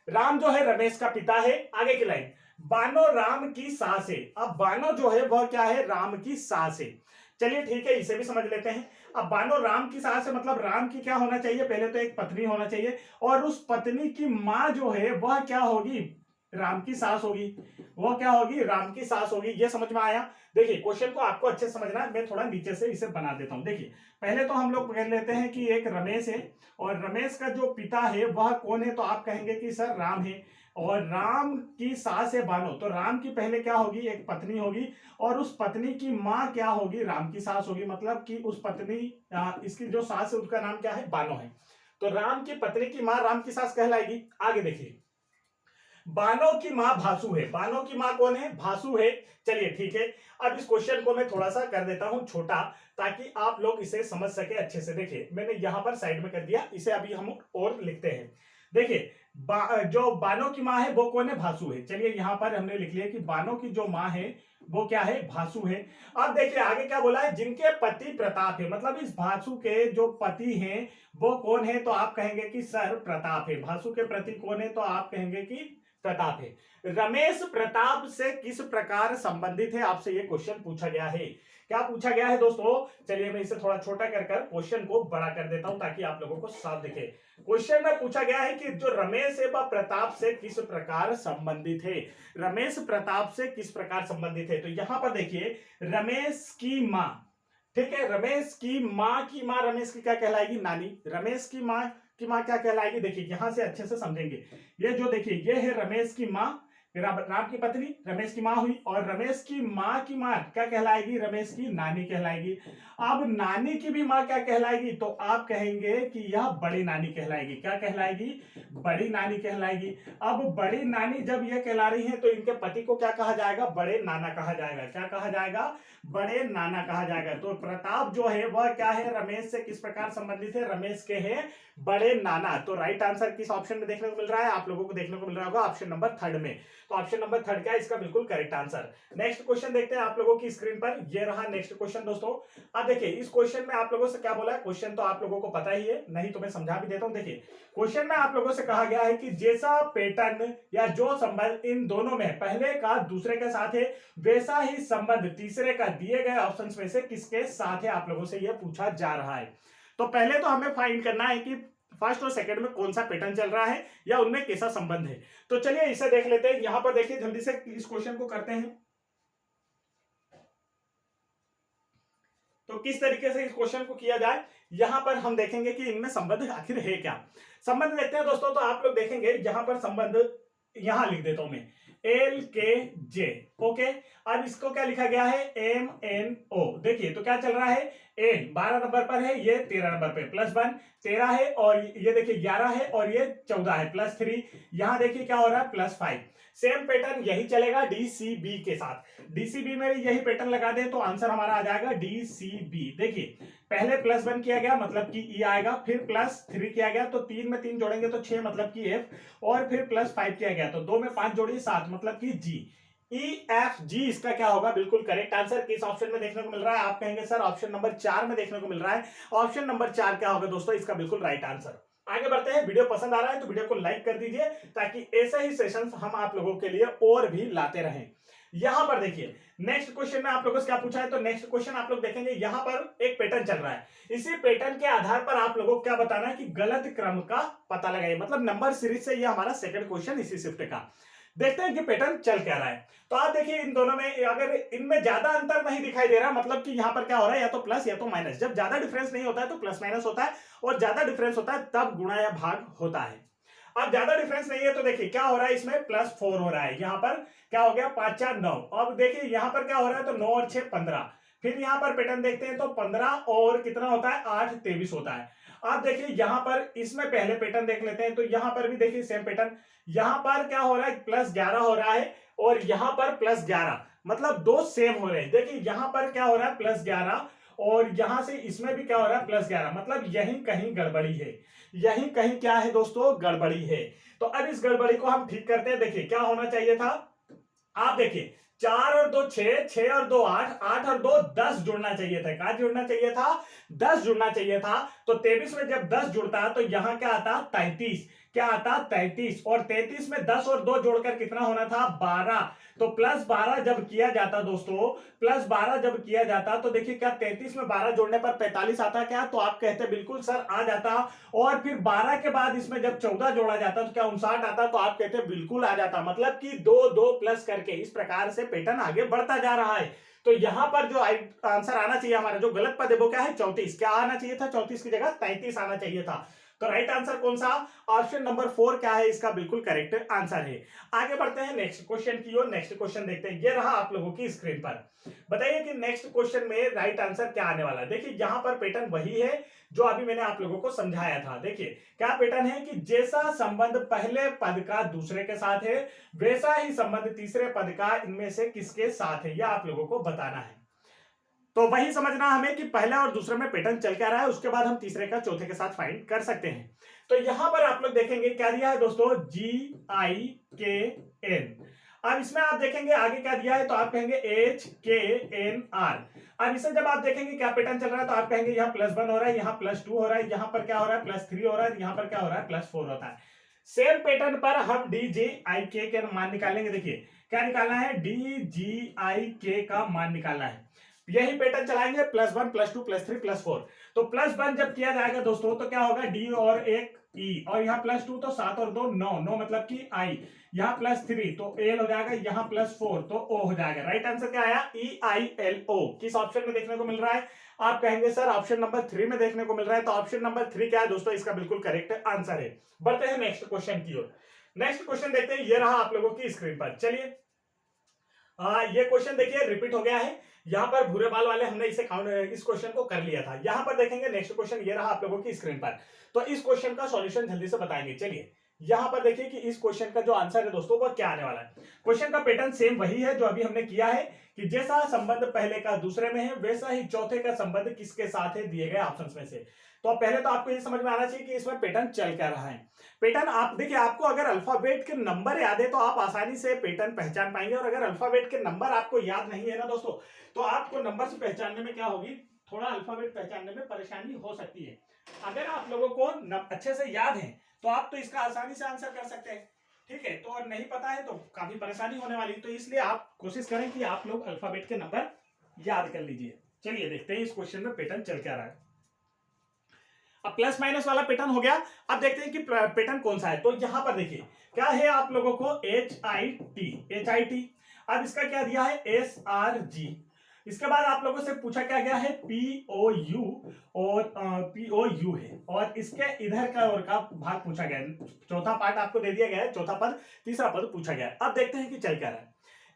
राम जो है रमेश का पिता है। आगे की लाइन, बानो राम की सास है। अब बानो जो है वह क्या है, राम की सास है। चलिए ठीक है, इसे भी समझ लेते हैं। अब बानो राम की सास है, मतलब राम की क्या होना चाहिए, पहले तो एक पत्नी होना चाहिए, और उस पत्नी की मां जो है वह क्या होगी, राम की सास होगी, वो क्या होगी, राम की सास होगी। ये समझ में आया। देखिए क्वेश्चन को आपको अच्छे से समझना है, मैं थोड़ा नीचे से इसे बना देता हूं। देखिए पहले तो हम लोग कह लेते हैं कि एक रमेश है और रमेश का जो पिता है वह कौन है, तो आप कहेंगे कि सर राम है, और राम की सास है बानो, तो राम की पहले क्या होगी, एक पत्नी होगी, और उस पत्नी की माँ क्या होगी, राम की सास होगी। मतलब कि उस पत्नी इसकी जो सास है उसका नाम क्या है, बानो है। तो राम की पत्नी की माँ राम की सास कहलाएगी। आगे देखिए, बानो की मां भासु है, बानो की मां कौन है, भासु है। चलिए ठीक है, अब इस क्वेश्चन को मैं थोड़ा सा कर देता हूं छोटा, ताकि आप लोग इसे समझ सके अच्छे से। देखिए मैंने यहां पर साइड में कर दिया, इसे अभी हम और लिखते हैं। देखिए जो बानो की मां है वो कौन है, भासु है। चलिए यहां पर हमने लिख लिया कि बानो की जो मां है वो क्या है, भासु है। अब देखिए आगे क्या बोला है, जिनके पति प्रताप है, मतलब इस भासु के जो पति हैं वो कौन है, तो आप कहेंगे कि सर प्रताप है। भासु के प्रति कौन है, तो आप कहेंगे कि प्रताप है। रमेश प्रताप से किस प्रकार संबंधित है, आपसे ये क्वेश्चन पूछा गया है। क्या पूछा गया है दोस्तों, चलिए मैं इसे थोड़ा छोटा कर क्वेश्चन को बड़ा कर देता हूं ताकि आप लोगों को साफ दिखे। क्वेश्चन में पूछा गया है कि जो रमेश है वह प्रताप से किस प्रकार संबंधित है, रमेश प्रताप से किस प्रकार संबंधित है। तो यहां पर देखिए रमेश की मां, ठीक है, रमेश की मां रमेश की क्या कहलाएगी, नानी। रमेश की मां क्या कहलाएगी, देखिए यहां से अच्छे से समझेंगे। ये जो देखिए ये है रमेश की मां, राम की पत्नी रमेश की माँ हुई, और रमेश की माँ क्या कहलाएगी? रमेश की नानी कहलाएगी। अब नानी की भी माँ क्या कहलाएगी? तो आप कहेंगे कि यह बड़ी नानी कहलाएगी। क्या कहलाएगी? बड़ी नानी कहलाएगी। अब बड़ी नानी जब यह कहला रही है तो इनके पति को क्या कहा जाएगा? बड़े नाना कहा जाएगा। क्या कहा जाएगा? बड़े नाना कहा जाएगा। तो प्रताप जो है वह क्या है? रमेश से किस प्रकार संबंधित है? रमेश के है बड़े नाना। तो राइट आंसर किस ऑप्शन में देखने को मिल रहा है? आप लोगों को देखने को मिल रहा होगा ऑप्शन नंबर थर्ड में। तो ऑप्शन नंबर थर्ड क्या है इसका बिल्कुल करेक्ट आंसर। नेक्स्ट क्वेश्चन देखते हैं आप लोगों की स्क्रीन पर। ये रहा नेक्स्ट क्वेश्चन दोस्तों। अब देखिए इस क्वेश्चन में आप लोगों से क्या बोला है? क्वेश्चन तो आप लोगों को पता ही है, नहीं तो मैं समझा भी देता हूं। देखिए क्वेश्चन में आप लोगों से कहा गया है कि जैसा पैटर्न या जो संबंध इन दोनों में पहले का दूसरे के साथ है, वैसा ही संबंध तीसरे का दिए गए ऑप्शंस में से किसके साथ है? आप लोगों से यह पूछा जा रहा है। तो पहले तो हमें फाइंड करना है कि फर्स्ट और सेकंड में कौन सा पैटर्न चल रहा है या उनमें कैसा संबंध है। तो चलिए इसे देख लेते हैं। यहां पर देखिए जल्दी से इस क्वेश्चन को करते हैं। तो किस तरीके से इस क्वेश्चन को किया जाए, यहां पर हम देखेंगे कि इनमें संबंध आखिर है क्या। संबंध देखते हैं दोस्तों। तो आप लोग देखेंगे यहां पर संबंध, यहां लिख देता हूं मैं एल के जे। ओके, अब इसको क्या लिखा गया है? M N O. देखिए तो क्या चल रहा है? एन 12 नंबर पर है, ये 13 नंबर पे, +1 13 है, और ये देखिए 11 है, और ये 14 है, +3। यहां देखिए क्या हो रहा है? +5। सेम पैटर्न यही चलेगा डीसीबी के साथ। डीसीबी में यही पैटर्न लगा दे तो आंसर हमारा आ जाएगा डीसीबी। देखिए पहले +1 किया गया मतलब कि ई आएगा, फिर +3 किया गया तो 3 में 3 जोड़ेंगे तो 6 मतलब कि एफ, और फिर +5 किया गया तो 2 में 5 जोड़िए 7 मतलब कि जी। ई एफ जी इसका क्या होगा? बिल्कुल करेक्ट आंसर किस ऑप्शन में देखने को मिल रहा है? आप कहेंगे सर ऑप्शन नंबर 4 में देखने को मिल रहा है। ऑप्शन नंबर 4 क्या होगा दोस्तों? इसका बिल्कुल राइट आंसर। आगे बढ़ते हैं। वीडियो पसंद आ रहा है तो वीडियो को लाइक कर दीजिए ताकि ऐसे ही सेशंस हम आप लोगों के लिए और भी लाते रहें। यहां पर देखिए नेक्स्ट क्वेश्चन में आप लोगों से क्या पूछा है, तो नेक्स्ट क्वेश्चन आप लोग देखेंगे यहां पर एक पैटर्न चल रहा है। इसी पैटर्न के आधार पर आप लोगों को क्या बताना है कि गलत क्रम का पता लगाइए। मतलब नंबर सीरीज से ये हमारा सेकंड क्वेश्चन इसी शिफ्ट का। देखते हैं कि पैटर्न चल क्या रहा है। तो आप देखिए इन दोनों में अगर इनमें ज्यादा अंतर नहीं दिखाई दे रहा, मतलब कि यहां पर क्या हो रहा है? या तो प्लस या तो माइनस। जब ज्यादा डिफरेंस नहीं होता है तो प्लस माइनस होता है, और ज्यादा डिफरेंस होता है तब गुणा या भाग होता है। अब ज्यादा डिफरेंस नहीं है तो देखिए क्या हो रहा है? इसमें +4 हो रहा है। यहां पर क्या हो गया? 5 4 9। अब देखिए यहां पर क्या हो रहा है? तो 9 और 6 15। फिर यहां पर पैटर्न देखते हैं तो 15 और कितना होता है? 8 23 होता है। आप देखिए यहां पर इसमें पहले पैटर्न देख लेते हैं। तो यहां पर भी देखिए सेम पैटर्न। यहां पर क्या हो रहा है? +11 हो रहा है, और यहां पर +11, मतलब दो सेम हो रहे हैं। देखिए यहां पर क्या हो रहा है? +11, और यहां से इसमें भी क्या हो रहा है? +11, मतलब यहीं कहीं गड़बड़ी है। यहीं कहीं क्या है दोस्तों? गड़बड़ी है। तो अब इस गड़बड़ी को हम ठीक करते हैं। देखिए क्या होना चाहिए था? आप देखिए 4 और 2 6, 6 और 2 8, 8 और 2 10 जुड़ना चाहिए था। क्या जुड़ना चाहिए था? 10 जुड़ना चाहिए था। तो 23 में जब 10 जुड़ता है तो यहां क्या आता? 33। क्या आता? 33। और 33 में 10 और 2 जोड़कर कितना होना था? 12। तो +12 जब किया जाता दोस्तों, +12 जब किया जाता तो देखिए क्या 33 में 12 जोड़ने पर 45 आता क्या? तो आप कहते बिल्कुल सर आ जाता। और फिर 12 के बाद इसमें जब 14 जोड़ा जाता तो क्या 59 आता? तो आप कहते बिल्कुल आ जाता। मतलब कि 2 2 प्लस करके इस प्रकार से पैटर्न आगे बढ़ता जा रहा है। तो यहां पर जो आंसर आना चाहिए हमारा, जो गलत पद है वो क्या है? 34। क्या आना चाहिए था? 34 की जगह 33 आना चाहिए था। तो राइट आंसर कौन सा? ऑप्शन नंबर 4 क्या है? इसका बिल्कुल करेक्ट आंसर है। आगे बढ़ते हैं नेक्स्ट क्वेश्चन की ओर। नेक्स्ट क्वेश्चन देखते हैं। ये रहा आप लोगों की स्क्रीन पर। बताइए कि नेक्स्ट क्वेश्चन में राइट आंसर क्या आने वाला है। देखिए यहां पर पैटर्न वही है जो अभी मैंने आप लोगों को समझाया था। देखिए क्या पैटर्न है कि जैसा संबंध पहले पद का दूसरे के साथ है, वैसा ही संबंध तीसरे पद का इनमें से किसके साथ है, यह आप लोगों को बताना है। तो वही समझना हमें कि पहले और दूसरे में पैटर्न चल क्या रहा है, उसके बाद हम तीसरे का चौथे के साथ फाइंड कर सकते हैं। तो यहां पर आप लोग देखेंगे क्या दिया है दोस्तों? GIKN। अब इसमें आप देखेंगे आगे क्या दिया है, तो आप कहेंगे HKNR। अब इसे जब आप देखेंगे क्या पैटर्न चल रहा है, तो आप कहेंगे यहाँ +1 हो रहा है, यहाँ +2 हो रहा है, यहाँ पर क्या हो रहा है? +3 हो रहा है, यहाँ पर क्या हो रहा है? +4 होता है। सेम पैटर्न पर हम DJIK के मान निकालेंगे। देखिए क्या निकालना है? DGIK का मान निकालना है। यही पैटर्न चलाएंगे +1 +2 +3 +4। तो +1 जब किया जाएगा दोस्तों तो क्या होगा? D और एक E, और यहाँ +2 तो 7 और 2 9, 9 मतलब कि I। यहाँ +3 तो L हो जाएगा, यहाँ +4 तो O हो जाएगा। राइट आंसर क्या आया? EILO। किस ऑप्शन में देखने को मिल रहा है? आप कहेंगे सर ऑप्शन नंबर 3 में देखने को मिल रहा है। तो ऑप्शन नंबर 3 क्या है दोस्तों? इसका बिल्कुल करेक्ट आंसर है। बढ़ते हैं नेक्स्ट क्वेश्चन की ओर। नेक्स्ट क्वेश्चन देखते हैं, ये रहा आप लोगों की स्क्रीन पर। चलिए ये क्वेश्चन देखिए रिपीट हो गया है, यहाँ पर भूरे बाल वाले हमने इसे इस क्वेश्चन को कर लिया था। यहाँ पर देखेंगे नेक्स्ट क्वेश्चन ये रहा आप लोगों की स्क्रीन पर। तो इस क्वेश्चन का सॉल्यूशन जल्दी से बताएंगे। चलिए यहाँ पर देखिए कि इस क्वेश्चन का जो आंसर है दोस्तों वो क्या आने वाला है। क्वेश्चन का पैटर्न सेम वही है जो अभी हमने किया है कि जैसा संबंध पहले का दूसरे में है वैसा ही चौथे का संबंध किसके साथ है दिए गए ऑप्शंस में से। तो पहले तो आपको ये समझ में आना चाहिए कि इसमें पैटर्न चल क्या रहा है। पैटर्न आप देखिए, आपको अगर अल्फाबेट के नंबर याद है तो आप आसानी से पैटर्न पहचान पाएंगे, और अगर अल्फाबेट के नंबर आपको याद नहीं है ना दोस्तों, तो आपको नंबर से पहचानने में क्या होगी, थोड़ा अल्फाबेट पहचानने में परेशानी हो सकती है। अगर आप लोगों को अच्छे से याद है तो आप तो इसका आसानी से आंसर कर सकते हैं, ठीक है। तो और नहीं पता है तो काफी परेशानी होने वाली है, तो इसलिए आप कोशिश करें कि आप लोग अल्फाबेट के नंबर याद कर लीजिए। चलिए देखते हैं इस क्वेश्चन में पैटर्न चल क्या रहा है। अब प्लस माइनस वाला पैटर्न हो गया, अब देखते हैं कि पैटर्न कौन सा है। तो यहां पर देखिए क्या है आप लोगों को HIT, अब इसका क्या दिया है SRG। इसके बाद आप लोगों से पूछा क्या गया है POU, और POU है, और इसके इधर का और का भाग पूछा गया है। चौथा पार्ट आपको दे दिया गया है, चौथा पद तीसरा पद पूछा गया है। अब देखते हैं कि चल क्या रहा है।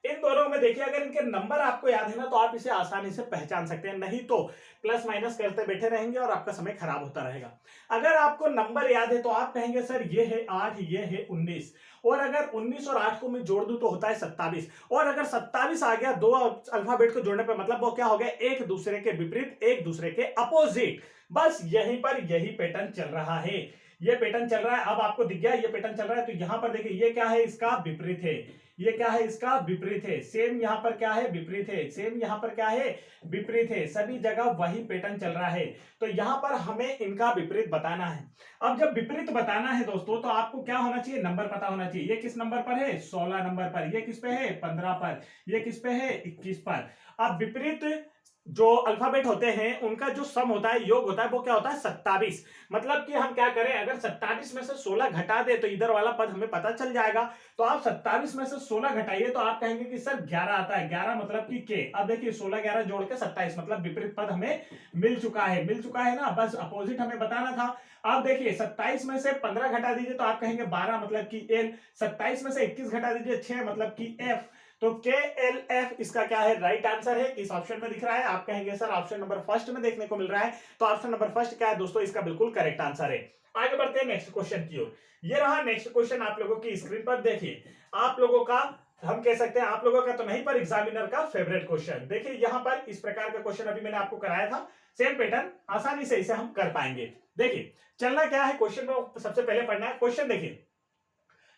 इन दोनों में देखिए अगर इनके नंबर आपको याद है ना तो आप इसे आसानी से पहचान सकते हैं, नहीं तो प्लस माइनस करते बैठे रहेंगे और आपका समय खराब होता रहेगा। अगर आपको नंबर याद है तो आप कहेंगे सर ये है 8, ये है 19, और अगर 19 और 8 को मैं जोड़ दूं तो होता है 27, और अगर 27 आ गया दो अल्फाबेट को जोड़ने पर, मतलब वो क्या हो गया, एक दूसरे के विपरीत, एक दूसरे के अपोजिट। बस यहीं पर यही पैटर्न चल रहा है, ये पैटर्न चल रहा है। अब आपको दिख गया ये पैटर्न चल रहा है, तो यहां पर देखिए ये क्या है, इसका विपरीत है, ये क्या है, इसका विपरीत है, सेम यहां पर क्या है, विपरीत है, सेम यहां पर क्या है, विपरीत है, सभी जगह वही पैटर्न चल रहा है। तो यहां पर हमें इनका विपरीत बताना है। अब जब विपरीत बताना है दोस्तों तो आपको क्या होना चाहिए, नंबर पता होना चाहिए। ये किस नंबर पर है, 16 नंबर पर, ये किस पे है, 15 पर, ये किस पे है, 21 पर। अब विपरीत जो अल्फाबेट होते हैं उनका जो सम होता है, योग होता है, वो क्या होता है 27। मतलब कि हम क्या करें, अगर 27 में से 16 घटा दे तो इधर वाला पद हमें पता चल जाएगा। तो आप 27 में से 16 घटाइए तो आप कहेंगे कि सर 11 आता है, 11 मतलब कि के। अब देखिए 16 11 जोड़ के 27, मतलब विपरीत पद हमें मिल चुका है ना, बस अपोजिट हमें बताना था। अब देखिए 27 में से 15 घटा दीजिए तो आप कहेंगे 12 मतलब कि एल, 27 में से 21 घटा दीजिए 6 मतलब कि एफ। तो KLF इसका क्या है, राइट आंसर है। इस ऑप्शन में दिख रहा है, आप कहेंगे सर ऑप्शन नंबर फर्स्ट में देखने को मिल रहा है, तो ऑप्शन नंबर फर्स्ट क्या है दोस्तों, इसका बिल्कुल करेक्ट आंसर है। आगे बढ़ते हैं नेक्स्ट क्वेश्चन की ओर। ये रहा नेक्स्ट क्वेश्चन आप लोगों की स्क्रीन पर। देखिए आप लोगों का, हम कह सकते हैं आप लोगों का तो नहीं पर एग्जामिनर का फेवरेट क्वेश्चन। देखिए यहां पर इस प्रकार का क्वेश्चन अभी मैंने आपको कराया था, सेम पैटर्न, आसानी से इसे हम कर पाएंगे। देखिए चलना क्या है, क्वेश्चन को सबसे पहले पढ़ना है। क्वेश्चन देखिए,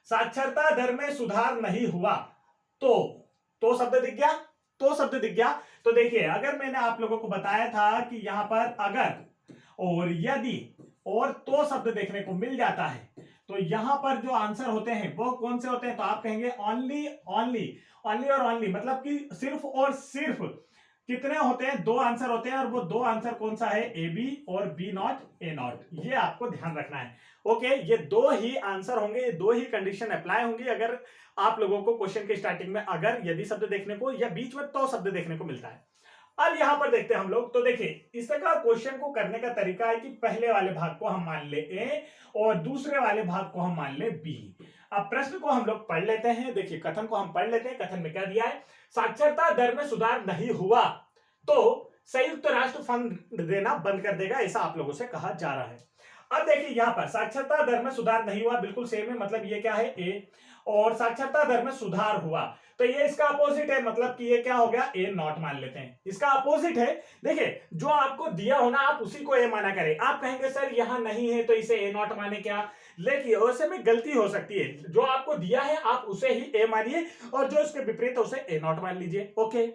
साक्षरता दर में सुधार नहीं हुआ तो शब्द दिख गया, तो शब्द दिख गया। तो देखिए अगर मैंने आप लोगों को बताया था कि यहां पर अगर और यदि और तो शब्द देखने को मिल जाता है तो यहां पर जो आंसर होते हैं वो कौन से होते हैं, तो आप कहेंगे ओनली, ओनली और ओनली, मतलब कि सिर्फ और सिर्फ कितने होते हैं, दो आंसर होते हैं, और वो दो आंसर कौन सा है, ए बी और बी नॉट ए नॉट। ये आपको ध्यान रखना है। ओके, ये दो ही आंसर होंगे, ये दो ही कंडीशन अप्लाई होंगी अगर आप लोगों को क्वेश्चन के स्टार्टिंग में अगर यदि शब्द देखने को या बीच में तो शब्द देखने को मिलता है। अब यहां पर देखते हैं हम लोग, तो देखिए इसका क्वेश्चन को करने का तरीका है कि पहले वाले भाग को हम मान ले ए और दूसरे वाले भाग को हम मान ले बी। अब प्रश्न को हम लोग पढ़ लेते हैं। देखिए कथन को हम पढ़ लेते हैं। कथन में क्या दिया है, साक्षरता दर में सुधार नहीं हुआ तो संयुक्त राष्ट्र फंड देना बंद कर देगा, ऐसा आप लोगों से कहा जा रहा है। अब देखिए यहां पर साक्षरता दर में सुधार नहीं हुआ, बिल्कुल सेम है, मतलब ये क्या है ए, और साक्षरता दर में सुधार हुआ तो ये इसका अपोजिट है, मतलब कि ये क्या हो गया, ए नॉट मान लेते हैं, इसका अपोजिट है। देखिए जो आपको दिया होना आप उसी को ए माना करें। आप कहेंगे सर यहां नहीं है तो इसे ए नॉट माने क्या, लेकिन वैसे में गलती हो सकती है। जो आपको दिया है आप उसे ही ए मानिए और जो इसके विपरीत है उसे ए नॉट मान लीजिए। ओके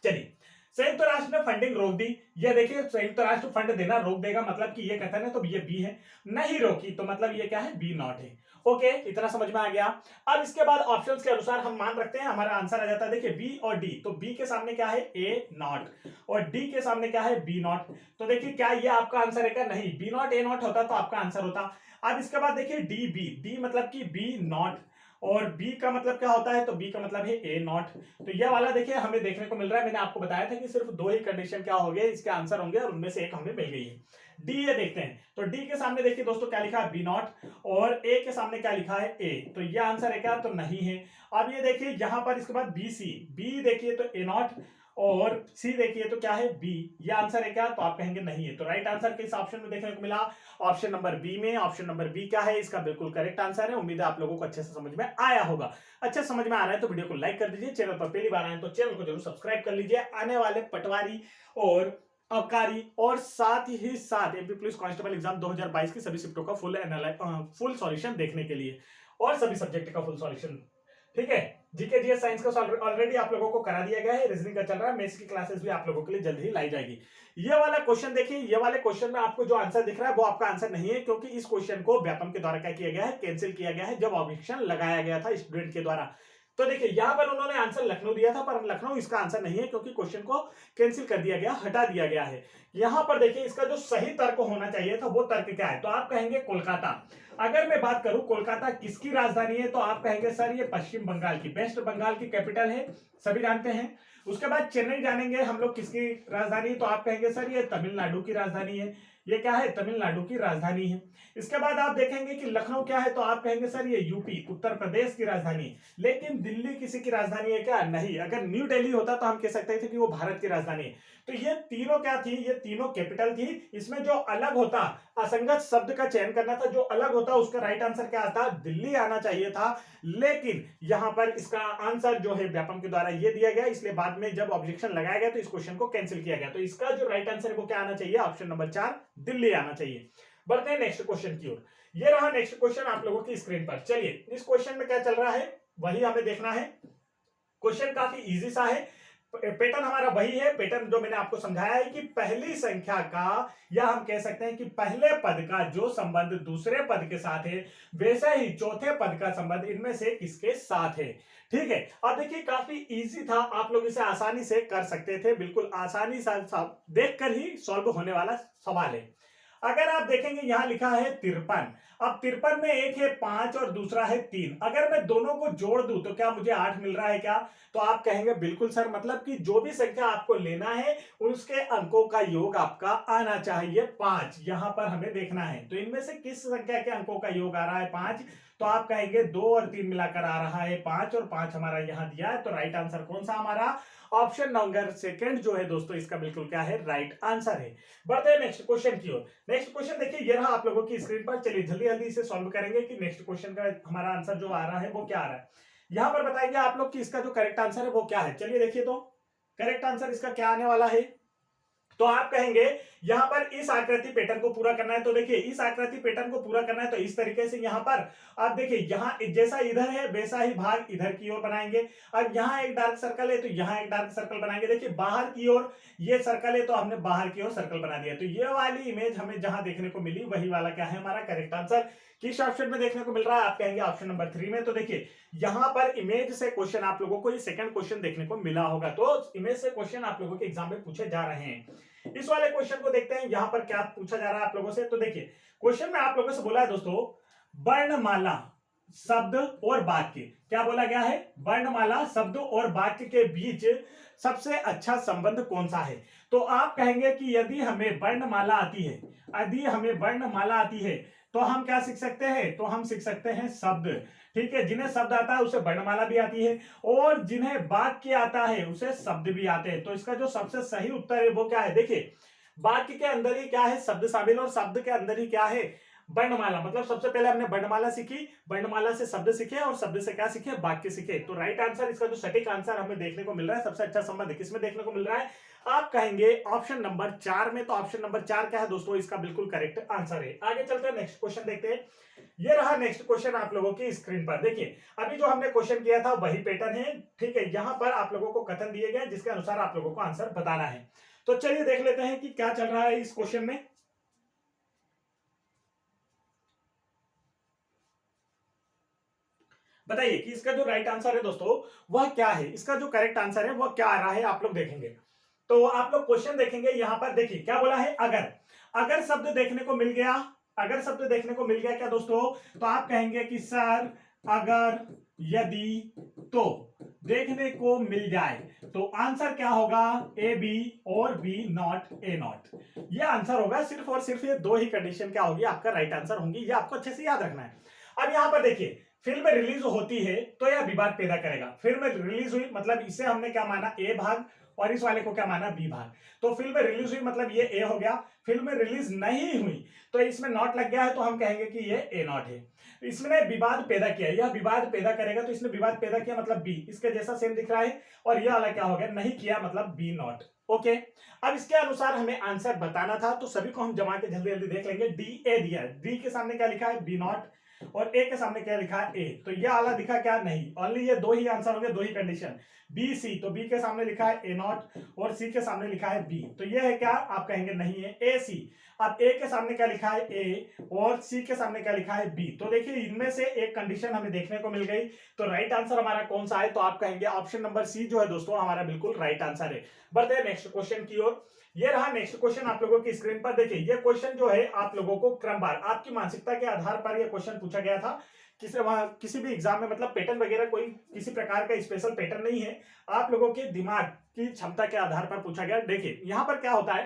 चलिए, संयुक्त राष्ट्र ने फंडिंग रोक दी। ये देखिए संयुक्त राष्ट्र फंड देना रोक देगा, मतलब कि ये कथन है तो ये बी है, नहीं रोकी तो मतलब ये क्या है, बी नॉट है। ओके इतना समझ में आ गया। अब इसके बाद ऑप्शंस के अनुसार हम मान रखते हैं, हमारा आंसर आ जाता है। देखिए बी और डी, तो बी के सामने क्या है, ए नॉट, और डी के सामने क्या है, बी नॉट। तो देखिए क्या ये आपका आंसर है क्या, नहीं, बी नॉट ए नॉट होता तो आपका आंसर होता। अब इसके बाद देखिए डी बी, डी मतलब कि बी नॉट, और बी का मतलब क्या होता है, तो बी का मतलब है ए नॉट। तो यह वाला देखिए हमें देखने को मिल रहा है, मैंने आपको बताया था कि सिर्फ दो ही कंडीशन क्या हो गए इसके आंसर होंगे और उनमें से एक हमें मिल गई है। डी ये देखते हैं। तो डी के सामने देखिए दोस्तों क्या लिखा है, बी नॉट, और ए के सामने क्या लिखा है, ए। तो ये आंसर है क्या, तो नहीं है। अब ये देखिए यहां पर इसके बाद बी सी, बी देखिए तो ए नॉट, और सी देखिए तो क्या है, बी। ये आंसर है क्या, तो आप कहेंगे नहीं है। तो राइट आंसर किस ऑप्शन में देखने को मिला, ऑप्शन नंबर बी में। ऑप्शन नंबर बी क्या है, इसका बिल्कुल करेक्ट आंसर है। उम्मीद है आप लोगों को अच्छे से समझ में आया होगा। अच्छा समझ में आ रहा है तो वीडियो को लाइक कर दीजिए, चैनल पर पहली बार आए तो चैनल को जरूर सब्सक्राइब कर लीजिए। आने वाले पटवारी और अबकारी और साथ ही साथ एमपी पुलिस कांस्टेबल एग्जाम 2022 की सभी शिफ्टों का फुल सॉल्यूशन देखने के लिए, और सभी सब्जेक्ट का फुल सॉल्यूशन, ठीक है। जीके जीएस साइंस का ऑलरेडी आप लोगों को करा दिया गया है, रीजनिंग का चल रहा है, मैथ्स की क्लासेस भी आप लोगों के लिए जल्द ही लाई जाएगी। ये वाला क्वेश्चन देखिए, ये वाले क्वेश्चन में आपको जो आंसर दिख रहा है वो आपका आंसर नहीं है, क्योंकि इस क्वेश्चन को व्यापम के द्वारा क्या किया गया है, कैंसिल किया गया है, जब ऑब्जेक्शन लगाया गया था स्टूडेंट के द्वारा। तो देखिए यहां पर उन्होंने आंसर लखनऊ दिया था, पर लखनऊ इसका आंसर नहीं है, क्योंकि क्वेश्चन को कैंसिल कर दिया गया, हटा दिया गया है। यहां पर देखिए इसका जो सही तर्क होना चाहिए था वो तर्क क्या है, तो आप कहेंगे कोलकाता। अगर मैं बात करूं कोलकाता किसकी राजधानी है, तो आप कहेंगे सर ये पश्चिम बंगाल की, वेस्ट बंगाल की कैपिटल है, सभी जानते हैं। उसके बाद चेन्नई जानेंगे हम लोग, किसकी राजधानी, तो आप कहेंगे सर ये तमिलनाडु की राजधानी है। ये क्या है, तमिलनाडु की राजधानी है। इसके बाद आप देखेंगे कि लखनऊ क्या है, तो आप कहेंगे सर ये यूपी, उत्तर प्रदेश की राजधानी है। लेकिन दिल्ली किसी की राजधानी है क्या, नहीं। अगर न्यू दिल्ली होता तो हम कह सकते थे कि वो भारत की राजधानी है। तो ये तीनों क्या थी, ये तीनों कैपिटल थी। इसमें जो अलग होता, असंगत शब्द का चयन करना था, जो अलग होता उसका राइट आंसर क्या आता, दिल्ली आना चाहिए था। लेकिन यहां पर इसका आंसर जो है व्यापम के द्वारा ये दिया गया, इसलिए बाद में जब ऑब्जेक्शन लगाया गया तो इस क्वेश्चन को कैंसिल किया गया। तो इसका जो राइट आंसर है वो क्या आना चाहिए, ऑप्शन नंबर 4 दिल्ली आना चाहिए। बढ़ते हैं नेक्स्ट क्वेश्चन की ओर। ये रहा नेक्स्ट क्वेश्चन आप लोगों की स्क्रीन पर। चलिए इस क्वेश्चन में क्या चल रहा है वही हमें देखना है। क्वेश्चन काफी इजी सा है, पैटर्न हमारा वही है, पैटर्न जो मैंने आपको समझाया है कि पहली संख्या का, या हम कह सकते हैं कि पहले पद का जो संबंध दूसरे पद के साथ है, वैसे ही चौथे पद का संबंध इनमें से किसके साथ है। ठीक है, अब देखिए काफी इजी था, आप लोग इसे आसानी से कर सकते थे, बिल्कुल आसानी से देखकर ही सॉल्व होने वाला सवाल है। अगर आप देखेंगे यहां लिखा है 53, अब 53 में एक है 5 और दूसरा है 3, अगर मैं दोनों को जोड़ दूं तो क्या मुझे 8 मिल रहा है क्या, तो आप कहेंगे बिल्कुल सर, मतलब कि जो भी संख्या आपको लेना है उसके अंकों का योग आपका आना चाहिए 5, यहां पर हमें देखना है। तो इनमें से किस संख्या के अंकों का योग आ रहा है 5, तो आप कहेंगे 2 और 3 मिलाकर आ रहा है 5, और 5 हमारा यहां दिया है। तो राइट आंसर कौन सा हमारा, ऑप्शन नंबर सेकंड जो है दोस्तों, इसका बिल्कुल क्या है, राइट आंसर है। बढ़ते हैं नेक्स्ट क्वेश्चन की ओर। नेक्स्ट क्वेश्चन देखिए ये रहा आप लोगों की स्क्रीन पर। चलिए जल्दी जल्दी इसे सॉल्व करेंगे कि नेक्स्ट क्वेश्चन का हमारा आंसर जो आ रहा है वो क्या आ रहा है। यहां पर बताएंगे आप लोग कि इसका जो करेक्ट आंसर है वो क्या है। चलिए देखिए तो करेक्ट आंसर इसका क्या आने वाला है, तो आप कहेंगे यहां पर इस आकृति पैटर्न को पूरा करना है। तो देखिए इस आकृति पैटर्न को पूरा करना है तो इस तरीके से यहां पर आप देखिए, यहां जैसा इधर है वैसा ही भाग इधर की ओर बनाएंगे। अब यहां एक डार्क सर्कल है तो यहां एक डार्क सर्कल बनाएंगे। देखिए बाहर की ओर ये सर्कल है तो हमने बाहर की ओर सर्कल बना दिया। तो ये वाली इमेज हमें जहां देखने को मिली वही वाला क्या है हमारा करेक्ट आंसर। किस ऑप्शन में देखने को मिल रहा है, आप कहेंगे ऑप्शन नंबर 3 में। तो देखिए यहां पर इमेज से क्वेश्चन आप लोगों को ये सेकंड क्वेश्चन देखने को मिला होगा। तो इमेज से क्वेश्चन आप लोगों के एग्जाम में पूछे जा रहे हैं। इस वाले क्वेश्चन को देखते हैं यहां पर क्या पूछा जा रहा है आप लोगों से। तो देखिए क्वेश्चन में आप लोगों से बोला है दोस्तों, वर्णमाला शब्द और वाक्य, क्या बोला गया है, वर्णमाला शब्द और वाक्य के बीच सबसे अच्छा संबंध कौन सा है। तो आप कहेंगे कि यदि हमें वर्णमाला आती है, यदि हमें वर्णमाला आती है तो हम क्या सीख सकते हैं, तो हम सीख सकते हैं शब्द। ठीक है, जिन्हें शब्द आता है उसे वर्णमाला भी आती है, और जिन्हें वाक्य आता है उसे शब्द भी आते हैं। तो इसका जो सबसे सही उत्तर है वो क्या है, देखिए वाक्य के अंदर ही क्या है, शब्द शामिल, और शब्द के अंदर ही क्या है, वर्णमाला। मतलब सबसे पहले हमने वर्णमाला सीखी, वर्णमाला से शब्द सीखे, और शब्द से क्या सीखे, वाक्य सीखे। तो राइट आंसर, इसका जो सटीक आंसर हमें देखने को मिल रहा है, सबसे अच्छा संबंध किसमें देखने को मिल रहा है, आप कहेंगे ऑप्शन नंबर 4 में। तो ऑप्शन नंबर 4 क्या है दोस्तों, इसका बिल्कुल करेक्ट आंसर है। आगे चलते हैं, नेक्स्ट क्वेश्चन देखते हैं। ये रहा नेक्स्ट क्वेश्चन आप लोगों की स्क्रीन पर। देखिए अभी जो हमने क्वेश्चन किया था वही पैटर्न है। ठीक है, यहां पर आप लोगों को कथन दिए गए जिसके अनुसार आप लोगों को आंसर बताना है। तो चलिए देख लेते हैं कि क्या चल रहा है इस क्वेश्चन में। बताइए कि इसका जो राइट आंसर है दोस्तों वह क्या है, इसका जो करेक्ट आंसर है वह क्या आ रहा है, आप लोग देखेंगे। तो आप लोग क्वेश्चन देखेंगे, यहां पर देखिए क्या बोला है, अगर अगर शब्द देखने को मिल गया, अगर शब्द देखने को मिल गया क्या दोस्तों, तो आप कहेंगे कि सर, अगर, यदि, तो देखने को मिल जाए। तो आंसर क्या होगा, ए बी और बी नॉट ए नॉट। ये आंसर होगा। सिर्फ और सिर्फ ये दो ही कंडीशन क्या होगी आपका राइट आंसर होंगी। ये आपको अच्छे से याद रखना है। अब यहां पर देखिए, फिल्म रिलीज होती है तो यह विवाद पैदा करेगा। फिल्म रिलीज हुई मतलब इसे हमने क्या माना, ए भाग, और इस वाले को क्या माना, बी भाग। तो फिल्म रिलीज हुई मतलब ये ए हो गया। फिल्म रिलीज नहीं हुई तो इसमें नॉट लग गया है तो हम कहेंगे कि ये ए नॉट है। इसने विवाद पैदा किया, यह विवाद पैदा करेगा तो इसने विवाद पैदा किया मतलब बी, इसके जैसा सेम दिख रहा है। और यह वाला क्या हो गया, नहीं किया मतलब बी नॉट। ओके, अब इसके अनुसार हमें आंसर बताना था तो सभी को हम जमा के जल्दी जल्दी देख लेंगे। डी ए दिया, डी के सामने क्या लिखा है, बी नॉट, और ए के सामने क्या लिखा है, ए। तो ये आला दिखा क्या, नहीं, ओनली ये दो ही आंसर होंगे, दो ही कंडीशन। बी सी, तो बी के सामने लिखा है ए नॉट और सी के सामने लिखा है बी, तो ये है क्या, आप कहेंगे नहीं है, ए सी। अब ए के सामने क्या लिखा है, ए, और सी के सामने क्या लिखा है, बी। तो देखिए इनमें से एक कंडीशन हमें देखने को मिल गई। तो राइट आंसर हमारा कौन सा है, तो आप कहेंगे ऑप्शन नंबर सी जो है दोस्तों हमारा बिल्कुल राइट आंसर है। बढ़ते हैं नेक्स्ट क्वेश्चन की ओर। ये रहा नेक्स्ट क्वेश्चन आप लोगों की स्क्रीन पर। देखिए ये क्वेश्चन जो है आप लोगों को क्रमवार आपकी मानसिकता के आधार पर यह क्वेश्चन पूछा गया था। किसी भी एग्जाम में मतलब पैटर्न वगैरह कोई किसी प्रकार का स्पेशल पैटर्न नहीं है, आप लोगों के दिमाग की क्षमता के आधार पर पूछा गया। देखिए यहां पर क्या होता है,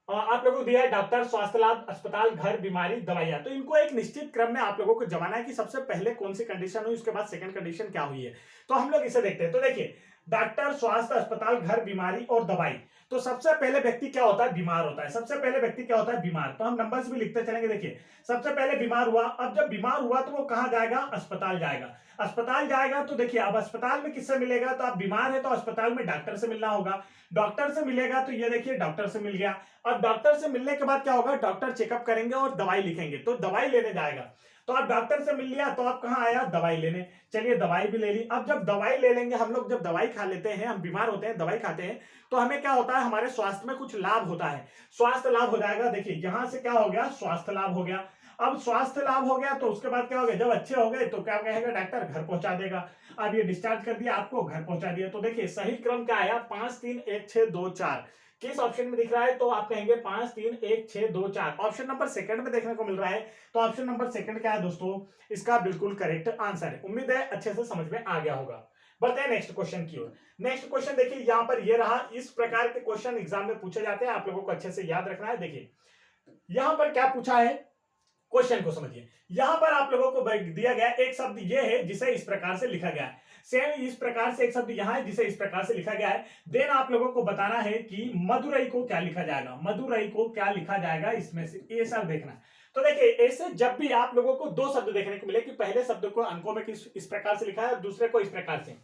आप लोगों को दिया है डॉक्टर, स्वास्थ्य लाभ, अस्पताल, घर, बीमारी, दवाइयां। तो इनको एक निश्चित क्रम में आप लोगों को जमाना है कि सबसे पहले कौन सी कंडीशन हुई, उसके बाद सेकंड कंडीशन क्या हुई है। तो हम लोग इसे देखते हैं। तो देखिए डॉक्टर, स्वास्थ्य, अस्पताल, घर, बीमारी और दवाई। तो सबसे पहले व्यक्ति क्या होता है, बीमार होता है। सबसे पहले व्यक्ति क्या होता है, बीमार। तो हम नंबर्स भी लिखते चलेंगे। देखिए सबसे पहले बीमार हुआ। अब जब बीमार हुआ तो वो कहां जाएगा, अस्पताल जाएगा। अस्पताल जाएगा तो देखिए अब अस्पताल में किससे मिलेगा, तो आप बीमार है तो अस्पताल में डॉक्टर से मिलना होगा। डॉक्टर से मिलेगा तो ये देखिए डॉक्टर से मिल गया। अब डॉक्टर से मिलने के बाद क्या होगा, डॉक्टर चेकअप करेंगे और दवाई लिखेंगे, तो दवाई लेने जाएगा। तो आप डॉक्टर से मिल लिया तो आप कहां आया, दवाई लेने। चलिए दवाई भी ले ली। अब जब दवाई ले लेंगे हम लोग, जब दवाई खा लेते हैं, हम बीमार होते हैं दवाई खाते हैं, तो हमें क्या होता है, हमारे स्वास्थ्य में कुछ लाभ होता है, स्वास्थ्य लाभ हो जाएगा। देखिए यहां से क्या हो गया, स्वास्थ्य लाभ हो गया। अब स्वास्थ्य लाभ हो गया तो उसके बाद क्या हो गया, जब अच्छे हो गए तो क्या कहेगा डॉक्टर, घर पहुंचा देगा। अब ये डिस्चार्ज कर दिया आपको, घर पहुंचा दिया। तो देखिए सही क्रम क्या आया, 5 3 1 6 2 4। किस ऑप्शन में दिख रहा है, तो आप कहेंगे 5 3 1 6 2 4। ऑप्शन नंबर सेकंड में देखने को मिल रहा है। तो ऑप्शन नंबर सेकंड क्या है दोस्तों, इसका बिल्कुल करेक्ट आंसर है। उम्मीद है अच्छे से समझ में आ गया होगा। बढ़ते हैं नेक्स्ट क्वेश्चन की ओर। नेक्स्ट क्वेश्चन देखिए यहाँ पर ये रहा। इस प्रकार के क्वेश्चन एग्जाम में पूछे जाते हैं, आप लोगों को अच्छे से याद रखना है। देखिए यहां पर क्या पूछा है, क्वेश्चन को समझिए। यहां पर आप लोगों को दिया गया एक शब्द ये है जिसे इस प्रकार से लिखा गया है, सेम इस प्रकार से एक शब्द यहां है जिसे इस प्रकार से लिखा गया है। देन आप लोगों को बताना है कि मदुरई को क्या लिखा जाएगा, मदुरई को क्या लिखा जाएगा इसमें से, ये सब देखना। तो देखिए ऐसे जब भी आप लोगों को दो शब्द देखने को मिले कि पहले शब्द को अंकों में इस प्रकार से लिखा है, दूसरे को इस प्रकार से,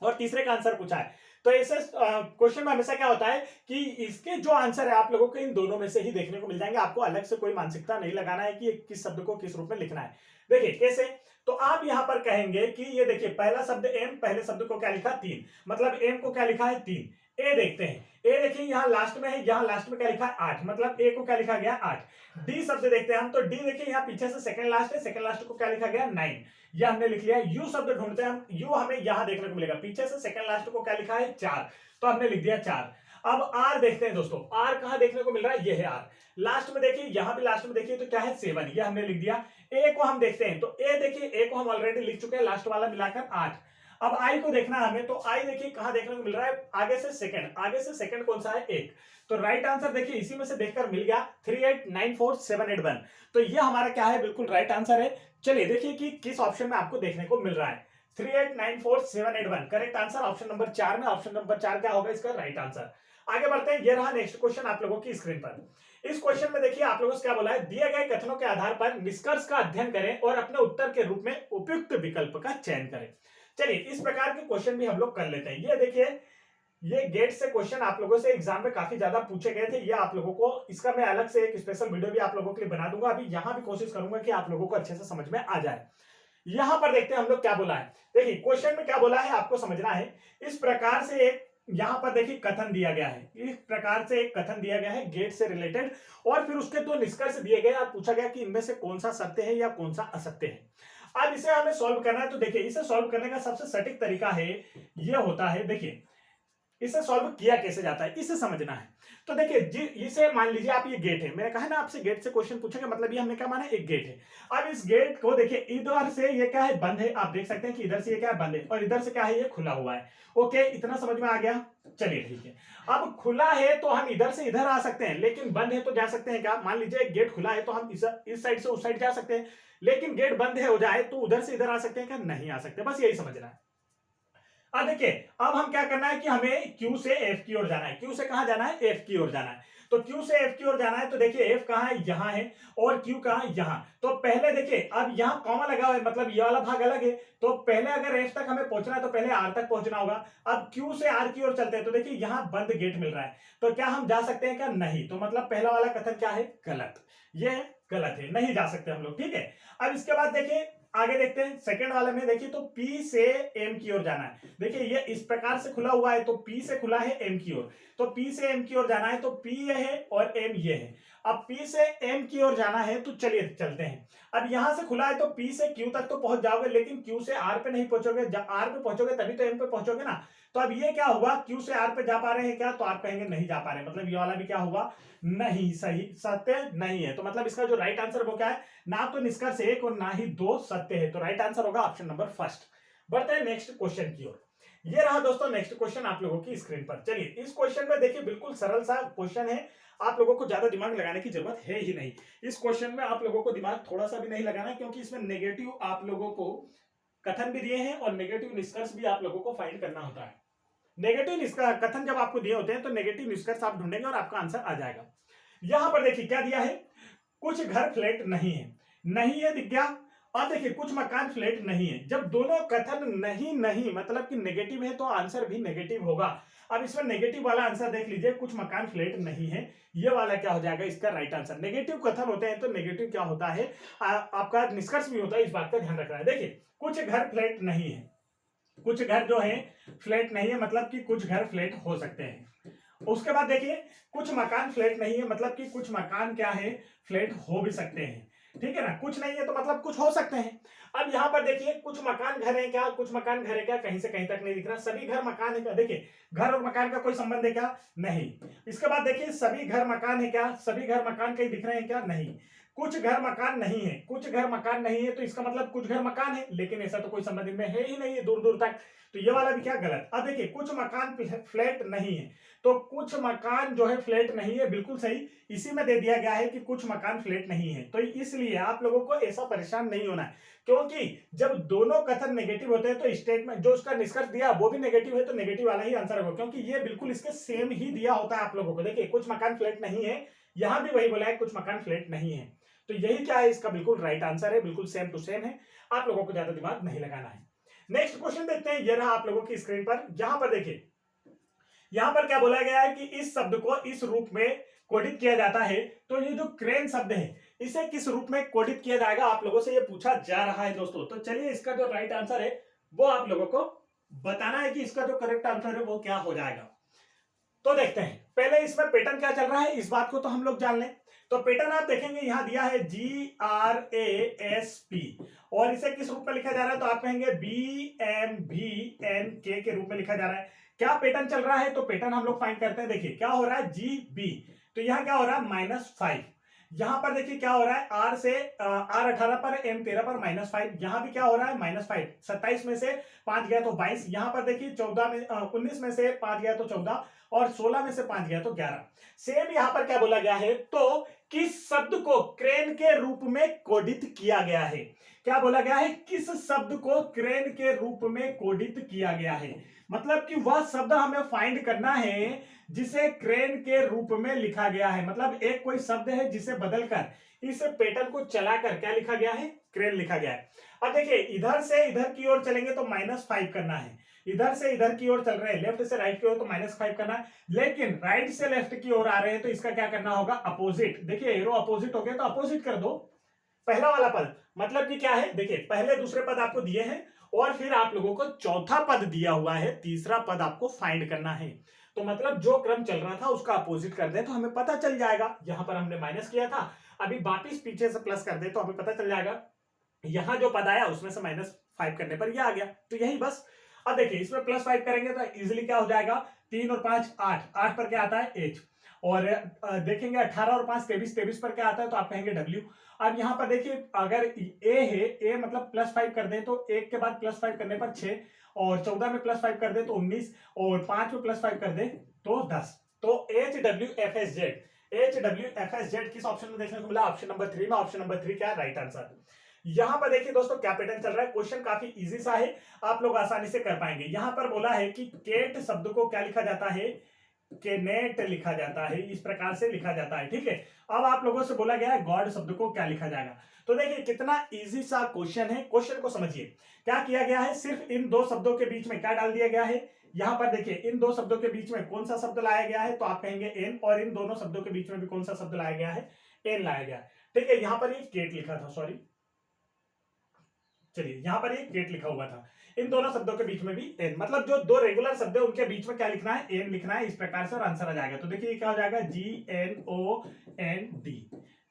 और तीसरे का आंसर पूछा है, तो ऐसे क्वेश्चन में हमेशा क्या होता है कि इसके जो आंसर है आप लोगों को इन दोनों में से ही देखने को मिल जाएंगे। आपको अलग से कोई मानसिकता नहीं लगाना है कि किस शब्द को किस रूप में लिखना है। देखिए कैसे, तो आप यहां पर कहेंगे कि ये देखिए पहला शब्द एम, पहले शब्द को क्या लिखा, 3, मतलब एम को क्या लिखा है 3। ए देखते हैं, ए देखिए यहां लास्ट में है, यहां लास्ट में क्या लिखा है 8, मतलब ए को क्या लिखा गया 8। डी शब्द देखते हैं हम, तो डी देखिए यहां पीछे से सेकंड लास्ट है, सेकंड लास्ट को क्या लिखा गया 9, यह हमने लिख लिया। यू शब्द ढूंढते हैं हम, यू हमें यहां देखने को मिलेगा, पीछे से सेकंड लास्ट को क्या लिखा है 4, तो हमने लिख दिया 4। अब आर देखते हैं दोस्तों, आर कहां देखने को मिल रहा है, ये है आर। लास्ट में देखिए, यहां पे लास्ट में देखिए तो क्या है 7, ये हमने लिख दिया। ए को हम देखते हैं, तो ए देखिए, ए को हम ऑलरेडी लिख चुके हैं, लास्ट वाला मिलाकर 8। अब आई को देखना है हमें, तो आई देखिए कहां देखने को मिल रहा है, आगे से सेकंड, आगे से सेकंड कौन सा है 1, तो राइट आंसर देखिए इसी में से देखकर मिल गया 3894781। तो ये हमारा क्या है, बिल्कुल राइट आंसर है। चलिए देखिए कि किस ऑप्शन में आपको देखने को मिल रहा है, 3894781 करेक्ट आंसर ऑप्शन नंबर 4 में। ऑप्शन नंबर 4 क्या होगा इसका राइट आंसर। आगे बढ़ते हैं, ये रहा नेक्स्ट क्वेश्चन आप लोगों की स्क्रीन पर। इस क्वेश्चन में देखिए आप लोगों से क्या बोला है, दिए गए कथनों के आधार पर निष्कर्ष का अध्ययन करें और अपने उत्तर के रूप में उपयुक्त विकल्प का चयन करें। चलिए इस प्रकार के क्वेश्चन भी हम लोग कर लेते हैं। ये देखिए ये गेट से क्वेश्चन आप लोगों से एग्जाम में काफी ज्यादा पूछे गए थे, ये आप लोगों को इसका मैं अलग से एक स्पेशल वीडियो भी आप लोगों के लिए बना दूंगा। अभी यहां भी कोशिश करूंगा कि आप लोगों को अच्छे से समझ में आ जाए। यहां पर देखते हैं हम लोग क्या बोला है। देखिए क्वेश्चन में क्या बोला है आपको समझना है। इस प्रकार से एक यहां पर देखिए कथन दिया गया है, इस प्रकार से एक कथन दिया गया है गेट से रिलेटेड, और फिर उसके दो निष्कर्ष दिए गए और पूछा गया कि इनमें से कौन सा सत्य है या कौन सा असत्य है। अब इसे हमें सॉल्व करना है। तो देखिए इसे सॉल्व करने का सबसे सटीक तरीका है, यह होता है, देखिए इसे सॉल्व किया कैसे जाता है इसे समझना है। तो देखिए इसे मान लीजिए आप, ये गेट है, मैंने कहा ना आपसे गेट से क्वेश्चन पूछेंगे, मतलब ये हमने क्या माना, एक गेट है। अब इस गेट को देखिए, इधर से ये क्या है, बंद है, आप देख सकते हैं कि इधर से ये क्या है, बंद है, और इधर से क्या है, ये खुला हुआ है। ओके, इतना समझ में आ गया। चलिए ठीक है, अब खुला है तो हम इधर से इधर आ सकते हैं, लेकिन बंद है तो जा सकते हैं क्या, मान लीजिए गेट खुला है तो हम इस साइड से उस साइड जा सकते हैं, लेकिन गेट बंद है हो जाए तो उधर से इधर आ सकते हैं क्या, नहीं आ सकते, बस यही समझना है। अब देखिए, अब हम क्या करना है कि हमें Q से F की ओर जाना है। Q से कहां जाना है, F की ओर जाना है। तो Q से F की ओर जाना है, तो देखिए F कहां है, यहां है, और Q कहां है, यहां। तो पहले देखिए, अब यहां कॉमा लगा हुआ है, मतलब ये वाला भाग अलग है, तो पहले अगर F तक हमें पहुंचना है तो पहले R तक पहुंचना होगा। अब Q से R की ओर चलते हैं, तो देखिए यहां बंद गेट मिल रहा है, तो क्या हम जा सकते हैं क्या, नहीं। तो मतलब पहला वाला कथन क्या है, गलत, ये गलत है, नहीं जा सकते हम लोग, ठीक है। अब इसके बाद देखिए आगे देखते हैं, सेकंड वाले में देखिए, तो P से M की ओर जाना है। देखिए ये इस प्रकार से खुला हुआ है, तो P से खुला है M की ओर, तो P से M की ओर जाना है, तो P ये है और M ये है। अब P से M की ओर जाना है, तो चलिए चलते हैं। अब यहां से खुला है तो P से Q तक तो पहुंच जाओगे, लेकिन Q से R पे नहीं पहुंचोगे, जब R पे पहुंचोगे तभी तो M पे पहुंचोगे ना। तो अब ये क्या हुआ, Q से R पे जा पा रहे हैं क्या, तो आप कहेंगे नहीं जा पा रहे, मतलब ये वाला भी क्या हुआ, नहीं, सही सत्य नहीं है। तो मतलब इसका जो राइट आंसर वो क्या है, ना तो निष्कर्ष 1 और ना ही 2 सत्य है, तो राइट आंसर होगा ऑप्शन नंबर फर्स्ट। बढ़ते हैं नेक्स्ट क्वेश्चन की ओर। ये रहा दोस्तों नेक्स्ट क्वेश्चन आप लोगों की स्क्रीन पर। चलिए इस क्वेश्चन में देखिए, बिल्कुल सरल सा क्वेश्चन है, आप लोगों को ज्यादा दिमाग लगाने की जरूरत है ही नहीं। इस क्वेश्चन में आप लोगों को दिमाग थोड़ा सा भी नहीं लगाना, क्योंकि इसमें नेगेटिव आप लोगों को कथन भी दिए हैं और नेगेटिव निष्कर्ष भी आप लोगों को फाइंड करना होता है। नेगेटिव कथन जब आपको दिए होते हैं तो नेगेटिव निष्कर्ष आप ढूंढेंगे और आपका आंसर आ जाएगा। यहां पर देखिए क्या दिया है, कुछ घर फ्लैट नहीं है, नहीं है दिख गया। और देखिए कुछ मकान फ्लैट नहीं है, जब दोनों कथन नहीं नहीं मतलब कि नेगेटिव है तो आंसर भी नेगेटिव होगा। अब इसमें नेगेटिव वाला आंसर देख लीजिए, कुछ मकान फ्लैट नहीं है, ये वाला क्या हो जाएगा इसका राइट आंसर। नेगेटिव कथन होते हैं तो नेगेटिव क्या होता है, आपका निष्कर्ष भी होता है, इस बात का ध्यान रखना है। देखिए कुछ घर फ्लैट नहीं है, कुछ घर जो है फ्लैट नहीं है, मतलब कि कुछ घर फ्लैट हो सकते हैं। उसके बाद देखिए कुछ मकान फ्लैट नहीं है, मतलब कि कुछ मकान क्या है, फ्लैट हो भी सकते हैं, ठीक है ना। कुछ नहीं है तो मतलब कुछ हो सकते हैं। अब यहां पर देखिए कुछ मकान घर है क्या, कुछ मकान घर है क्या, कहीं से कहीं तक नहीं दिख रहा। सभी घर मकान है क्या, देखिए घर और मकान का कोई संबंध है क्या, नहीं। इसके बाद देखिए सभी घर मकान है क्या, सभी घर मकान कहीं दिख रहे हैं क्या, नहीं। कुछ घर मकान नहीं है, कुछ घर मकान नहीं है, तो इसका मतलब कुछ घर मकान है, लेकिन ऐसा तो कोई संबंध में है ही नहीं है दूर दूर तक, तो ये वाला भी क्या गलत। अब देखिए कुछ मकान फ्लैट नहीं है, तो कुछ मकान जो है फ्लैट नहीं है, बिल्कुल सही। इसी में दे दिया गया है कि कुछ मकान फ्लैट नहीं है, तो इसलिए आप लोगों को ऐसा परेशान नहीं होना है, क्योंकि जब दोनों कथन नेगेटिव होते हैं तो स्टेटमेंट जो उसका निष्कर्ष दिया वो भी नेगेटिव है, तो नेगेटिव वाला ही आंसर होगा, क्योंकि ये बिल्कुल इसके सेम ही दिया होता है आप लोगों को। देखिए कुछ मकान फ्लैट नहीं है, यहां भी वही बोला है कुछ मकान फ्लैट नहीं है, तो यही क्या है इसका बिल्कुल राइट आंसर है, बिल्कुल सेम टू सेम है, आप लोगों को ज्यादा दिमाग नहीं लगाना है। नेक्स्ट क्वेश्चन देखते हैं, ये रहा आप लोगों की स्क्रीन पर। यहां पर देखिए, यहां पर क्या बोला गया है कि इस शब्द को इस रूप में कोडित किया जाता है, तो ये जो क्रेन शब्द है इसे किस रूप में कोडित किया जाएगा, आप लोगों से ये पूछा जा रहा है दोस्तों। तो चलिए इसका जो राइट आंसर है वो आप लोगों को बताना है कि इसका जो करेक्ट आंसर है वो क्या हो जाएगा। तो देखते हैं, पहले इसमें पैटर्न क्या चल रहा है इस बात को तो हम लोग जान लें। तो पैटर्न आप देखेंगे यहां दिया है GRASP, और इसे किस रूप में लिखा जा रहा है, तो आप कहेंगे BMVNK के रूप में लिखा जा रहा है। क्या पैटर्न चल रहा है, तो पैटर्न हम लोग फाइंड करते हैं। देखिए क्या हो रहा है, GB, तो यहां क्या हो रहा है -5। यहां पर देखिए क्या हो रहा है, R से R18 पर M13 पर -5, यहां भी क्या हो रहा है -5। 27 में से 5 गया तो 22, यहां पर देखिए 14 में 19 में से 5 गया तो 14, और 16 में से 5 गया तो 11। सेम यहां पर क्या बोला गया है, तो किस शब्द को क्रेन के रूप में कोडित किया गया है। क्या बोला गया है, किस शब्द को क्रेन के रूप में कोडित किया गया है, मतलब कि वह शब्द हमें फाइंड करना है जिसे क्रेन के रूप में लिखा गया है। मतलब एक कोई शब्द है जिसे बदलकर इस पैटर्न को चलाकर क्या लिखा गया है, क्रेन लिखा गया है। अब देखिए इधर से इधर की ओर चलेंगे तो -5 करना है, इधर से इधर की ओर चल रहे हैं, लेफ्ट से राइट की ओर तो -5 करना है, लेकिन राइट से लेफ्ट की ओर आ रहे हैं तो इसका क्या करना होगा, अपोजिट। देखिए एरो अपोजिट हो गया तो अपोजिट कर दो। पहला वाला पद मतलब कि क्या है, देखिए पहले दूसरे पद आपको दिए हैं और फिर आप लोगों को चौथा पद दिया हुआ है, तीसरा पद आपको फाइंड करना है। तो मतलब जो क्रम चल रहा था उसका अपोजिट कर दे तो हमें पता चल जाएगा। यहां पर हमने माइनस किया था, अभी वापिस पीछे से प्लस कर दे तो हमें पता चल जाएगा। यहां जो पद आया उसमें से -5 करने पर ये आ गया, तो यही बस। अब देखिए इसमें +5 करेंगे तो इजीली क्या हो जाएगा, 3 और 5 8, 8 पर क्या आता है H। और देखेंगे 18 और 5 23, 23 पर क्या आता है तो आप कहेंगे W। अब यहाँ पर देखिए अगर A है, A मतलब +5 कर दें तो 1 के बाद +5 करने पर 6, और 14 में +5 कर दें तो 19, और 5 में +5 कर दें तो 10। तो HWFSZ किस ऑप्शन में देखने को मिला? ऑप्शन नंबर 3 में। ऑप्शन नंबर 3 क्या है राइट आंसर। यहां पर देखिए दोस्तों क्या पैटर्न चल रहा है, क्वेश्चन काफी इजी सा है, आप लोग आसानी से कर पाएंगे। यहां पर बोला है कि केट शब्द को क्या लिखा जाता है? केनेट लिखा जाता है, इस प्रकार से लिखा जाता है, ठीक है। अब आप लोगों से बोला गया है गॉड शब्द को क्या लिखा जाएगा। तो देखिए कितना इजी सा क्वेश्चन है, क्वेश्चन को समझिए। क्या किया गया है, सिर्फ इन दो शब्दों के बीच में क्या डाल दिया गया है, यहां पर देखिए इन दो शब्दों के बीच में कौन सा शब्द लाया गया है तो आप कहेंगे एन, और इन दोनों शब्दों के बीच में भी कौन सा शब्द लाया गया है? एन लाया गया है, ठीक है। यहां पर ये केट लिखा था, सॉरी, चलिए यहां पर ये केट लिखा हुआ था, इन दोनों शब्दों के बीच में भी एन, मतलब जो दो रेगुलर शब्द है उनके बीच में क्या लिखना है? एन लिखना है, इस प्रकार से, और आंसर आ जाएगा। तो देखिए क्या हो जाएगा? GNOND।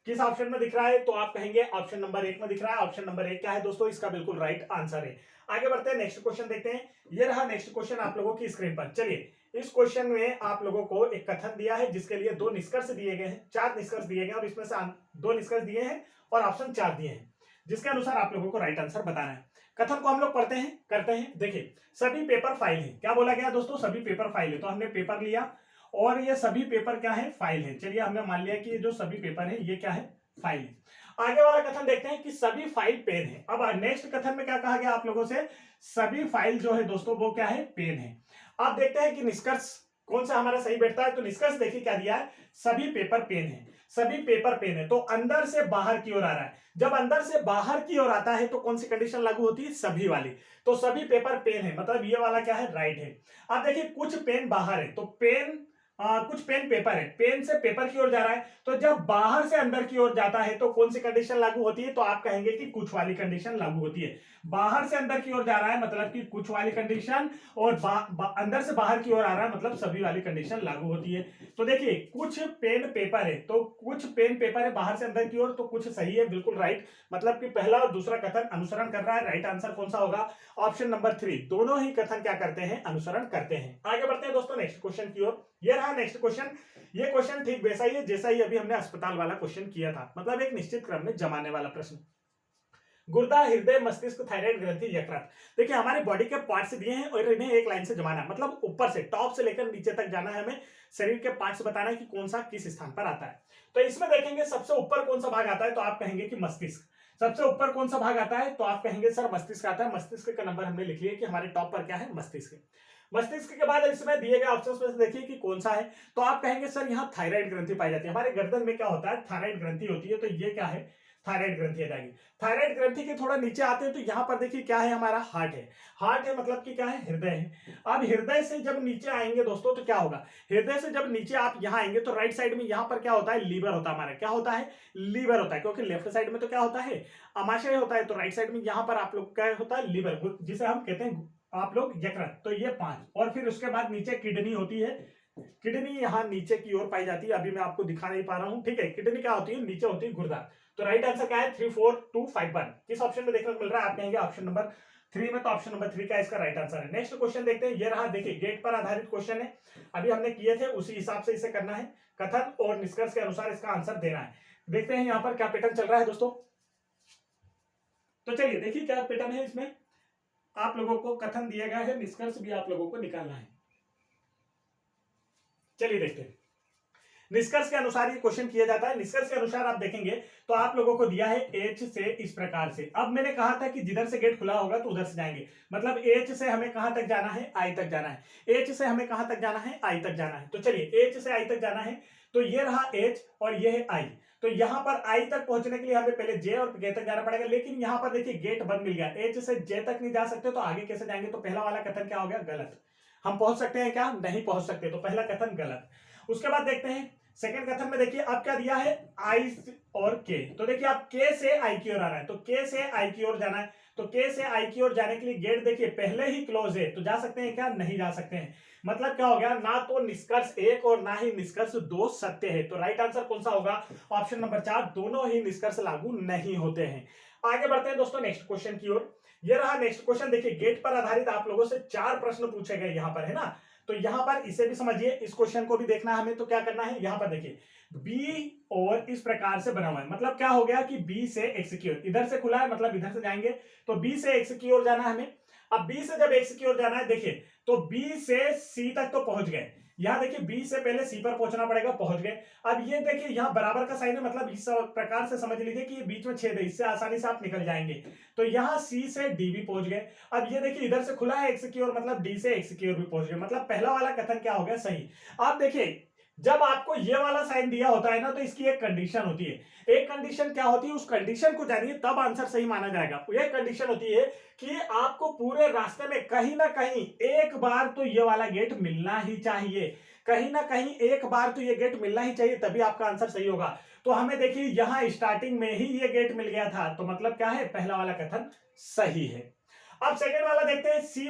किस ऑप्शन में दिख रहा है तो आप कहेंगे ऑप्शन नंबर 1 में दिख रहा है। ऑप्शन नंबर 1 क्या है दोस्तों? इसका बिल्कुल राइट आंसर है। आगे बढ़ते हैं, नेक्स्ट क्वेश्चन देखते हैं। ये रहा नेक्स्ट क्वेश्चन आप लोगों की स्क्रीन पर। चलिए इस क्वेश्चन में आप लोगों को एक कथन दिया है जिसके लिए 2 निष्कर्ष दिए गए हैं, 4 निष्कर्ष दिए गए, और इसमें से 2 निष्कर्ष दिए हैं और ऑप्शन 4 दिए हैं, जिसके अनुसार आप लोगों को राइट आंसर बताना है। कथन को हम लोग पढ़ते हैं, करते हैं। देखिए सभी पेपर फाइल है, क्या बोला गया दोस्तों? सभी पेपर फाइल है। तो हमने पेपर लिया और ये सभी पेपर क्या है? फाइल है। चलिए हमने मान लिया कि ये जो सभी पेपर है ये क्या है? फाइल है। आगे वाला कथन देखते हैं कि सभी फाइल पेन है। अब नेक्स्ट कथन में क्या कहा गया आप लोगों से? सभी फाइल जो है दोस्तों वो क्या है? पेन है। अब देखते हैं कि निष्कर्ष कौन सा हमारा सही बैठता है। तो निष्कर्ष देखिए क्या दिया है? सभी पेपर पेन है, सभी पेपर पेन है। तो अंदर से बाहर की ओर आ रहा है, जब अंदर से बाहर की ओर आता है तो कौन सी कंडीशन लागू होती है? सभी वाली। तो सभी पेपर पेन है, मतलब ये वाला क्या है? राइट है। अब देखिए कुछ पेन बाहर है, तो पेन कुछ पेन पेपर है, पेन से पेपर की ओर जा रहा है, तो जब बाहर से अंदर की ओर जाता है तो कौन सी कंडीशन लागू होती है? तो आप कहेंगे कि कुछ वाली कंडीशन लागू होती है। बाहर से अंदर की ओर जा रहा है मतलब कि कुछ वाली कंडीशन, और अंदर से बाहर की ओर आ रहा है मतलब सभी वाली कंडीशन लागू होती है। तो देखिए कुछ पेन पेपर है, तो कुछ पेन पेपर है बाहर से अंदर की ओर, तो कुछ सही है, बिल्कुल राइट। मतलब कि पहला और दूसरा कथन अनुसरण कर रहा है। राइट आंसर कौन सा होगा? ऑप्शन नंबर 3, दोनों ही कथन क्या करते हैं? अनुसरण करते हैं। आगे बढ़ते हैं दोस्तों नेक्स्ट क्वेश्चन की ओर। ये रहा नेक्स्ट क्वेश्चन। ये क्वेश्चन ठीक वैसा ही है जैसा ही अभी हमने अस्पताल वाला क्वेश्चन किया था, मतलब एक निश्चित क्रम में जमाने वाला प्रश्न। गुर्दा, हृदय, मस्तिष्क, थायराइड ग्रंथि, यकृत। देखिए हमारे बॉडी के पार्ट्स दिए हैं और इन्हें एक लाइन से जमाना है, मतलब ऊपर से टॉप से लेकर नीचे तक जाना है हमें। शरीर के पार्ट्स बताना है कि कौन सा किस स्थान पर आता है। तो इसमें देखेंगे सबसे ऊपर कौन सा भाग आता है तो आप कहेंगे कि मस्तिष्क। सबसे ऊपर कौन सा भाग आता है तो आप कहेंगे सर मस्तिष्क आता है। मस्तिष्क का नंबर हमने लिख लिया कि हमारे टॉप पर क्या है? मस्तिष्क। मस्तिष्क के बाद इसमें दिए गए ऑप्शंस में से देखिए कि कौन सा है, तो आप कहेंगे सर यहाँ थायराइड ग्रंथि पाई जाती है। हमारे गर्दन में क्या होता है? थायराइड ग्रंथि होती है, तो ये क्या है? थायराइड ग्रंथि आ जाएगी। थायराइड ग्रंथि के थोड़ा नीचे आते हैं तो यहाँ पर देखिए क्या है? हमारा हार्ट है। हार्ट है मतलब कि क्या है? हृदय है। अब हृदय से जब नीचे आएंगे दोस्तों तो क्या होगा? हृदय से जब नीचे आप यहाँ आएंगे तो राइट साइड में यहाँ पर क्या होता है? लीवर होता है हमारा। क्या होता है? लीवर होता है, क्योंकि लेफ्ट साइड में तो क्या होता है? अमाशय होता है। तो राइट साइड में यहाँ पर आप लोग क्या होता है? लीवर, जिसे हम कहते हैं आप लोग यकृत। तो ये 5, और फिर उसके बाद नीचे किडनी होती है। किडनी यहाँ नीचे की ओर पाई जाती है, अभी मैं आपको दिखा नहीं पा रहा हूं, ठीक है। किडनी क्या होती है? नीचे होती है गुर्दा। तो राइट आंसर क्या है? 3 4 2 5 1। किस ऑप्शन में देखने को मिल रहा है? आप कहेंगे ऑप्शन नंबर 3 में। तो ऑप्शन नंबर 3 का इसका राइट आंसर है। नेक्स्ट क्वेश्चन देखते हैं। ये रहा, देखिए गेट पर आधारित क्वेश्चन है, अभी हमने किए थे उसी हिसाब से इसे करना है। कथन और निष्कर्ष के अनुसार इसका आंसर देना है। देखते हैं यहाँ पर क्या पैटर्न चल रहा है दोस्तों। तो चलिए देखिए क्या पैटर्न है इसमें। आप लोगों को कथन दिया गया है, निष्कर्ष भी आप लोगों को निकालना है। चलिए देखते हैं। निष्कर्ष के अनुसार ये क्वेश्चन किया जाता है। निष्कर्ष के अनुसार आप देखेंगे तो आप लोगों को दिया है H से इस प्रकार से। अब मैंने कहा था कि जिधर से गेट खुला होगा तो उधर से जाएंगे, मतलब H से हमें कहां तक जाना है? I तक जाना है। H से हमें कहां तक जाना है? I तक जाना है। तो चलिए H से I तक जाना है, तो ये रहा H और ये है I। तो यहां पर I तक पहुंचने के लिए हमें पहले J और K तक जाना पड़ेगा, लेकिन यहां पर देखिए गेट बंद मिल गया। H से J तक नहीं जा सकते तो आगे कैसे जाएंगे? तो पहला वाला कथन क्या हो गया? गलत। हम पहुंच सकते हैं क्या? नहीं पहुंच सकते, तो पहला कथन गलत। उसके बाद देखते हैं सेकंड कथन में। देखिए अब क्या दिया है? I और K। तो देखिए अब K से I की ओर आ रहा है, तो K से I की ओर जाना है। तो K से I की ओर जाने के लिए गेट देखिए पहले ही क्लोज है, तो जा सकते हैं क्या? नहीं जा सकते हैं। मतलब क्या हो गया? ना तो निष्कर्ष 1 और ना ही निष्कर्ष 2 सत्य है। तो राइट आंसर कौन सा होगा? ऑप्शन नंबर 4, दोनों ही निष्कर्ष लागू नहीं होते हैं। आगे बढ़ते हैं दोस्तों नेक्स्ट क्वेश्चन की ओर। ये रहा नेक्स्ट क्वेश्चन। देखिए गेट पर आधारित आप लोगों से 4 प्रश्न पूछे गए यहाँ पर, है ना। तो यहां पर इसे भी समझिए, इस क्वेश्चन को भी देखना है हमें। तो क्या करना है, यहां पर देखिए बी और इस प्रकार से बना हुआ है, मतलब क्या हो गया कि बी से एक्स की ओर, इधर से खुला है मतलब इधर से जाएंगे, तो बी से एक्स की ओर जाना है हमें। अब बी से जब एक्स की ओर जाना है, देखिए तो बी से सी तक तो पहुंच गए, यहां देखिए बी से पहले सी पर पहुंचना पड़ेगा, पहुंच गए। अब ये देखिए यहां बराबर का साइन है, मतलब इस प्रकार से समझ लीजिए कि ये बीच में छेद है, इससे आसानी से आप निकल जाएंगे। तो यहां सी से डी भी पहुंच गए। अब ये देखिए इधर से खुला है एक्स की ओर, मतलब डी से एक्स की ओर भी पहुंच गए, मतलब पहला वाला कथन क्या हो गया, सही। आप देखिए जब आपको ये वाला साइन दिया होता है ना, तो इसकी एक कंडीशन होती है। एक कंडीशन क्या होती है, उस कंडीशन को जानिए तब आंसर सही माना जाएगा। एक कंडीशन होती है कि आपको पूरे रास्ते में कहीं ना कहीं एक बार तो ये वाला गेट मिलना ही चाहिए, कहीं ना कहीं एक बार तो ये गेट मिलना ही चाहिए, तभी आपका आंसर सही होगा। तो हमें देखिए यहां स्टार्टिंग में ही ये गेट मिल गया था, तो मतलब क्या है, पहला वाला कथन सही है। अब सेकेंड वाला देखते हैं, सी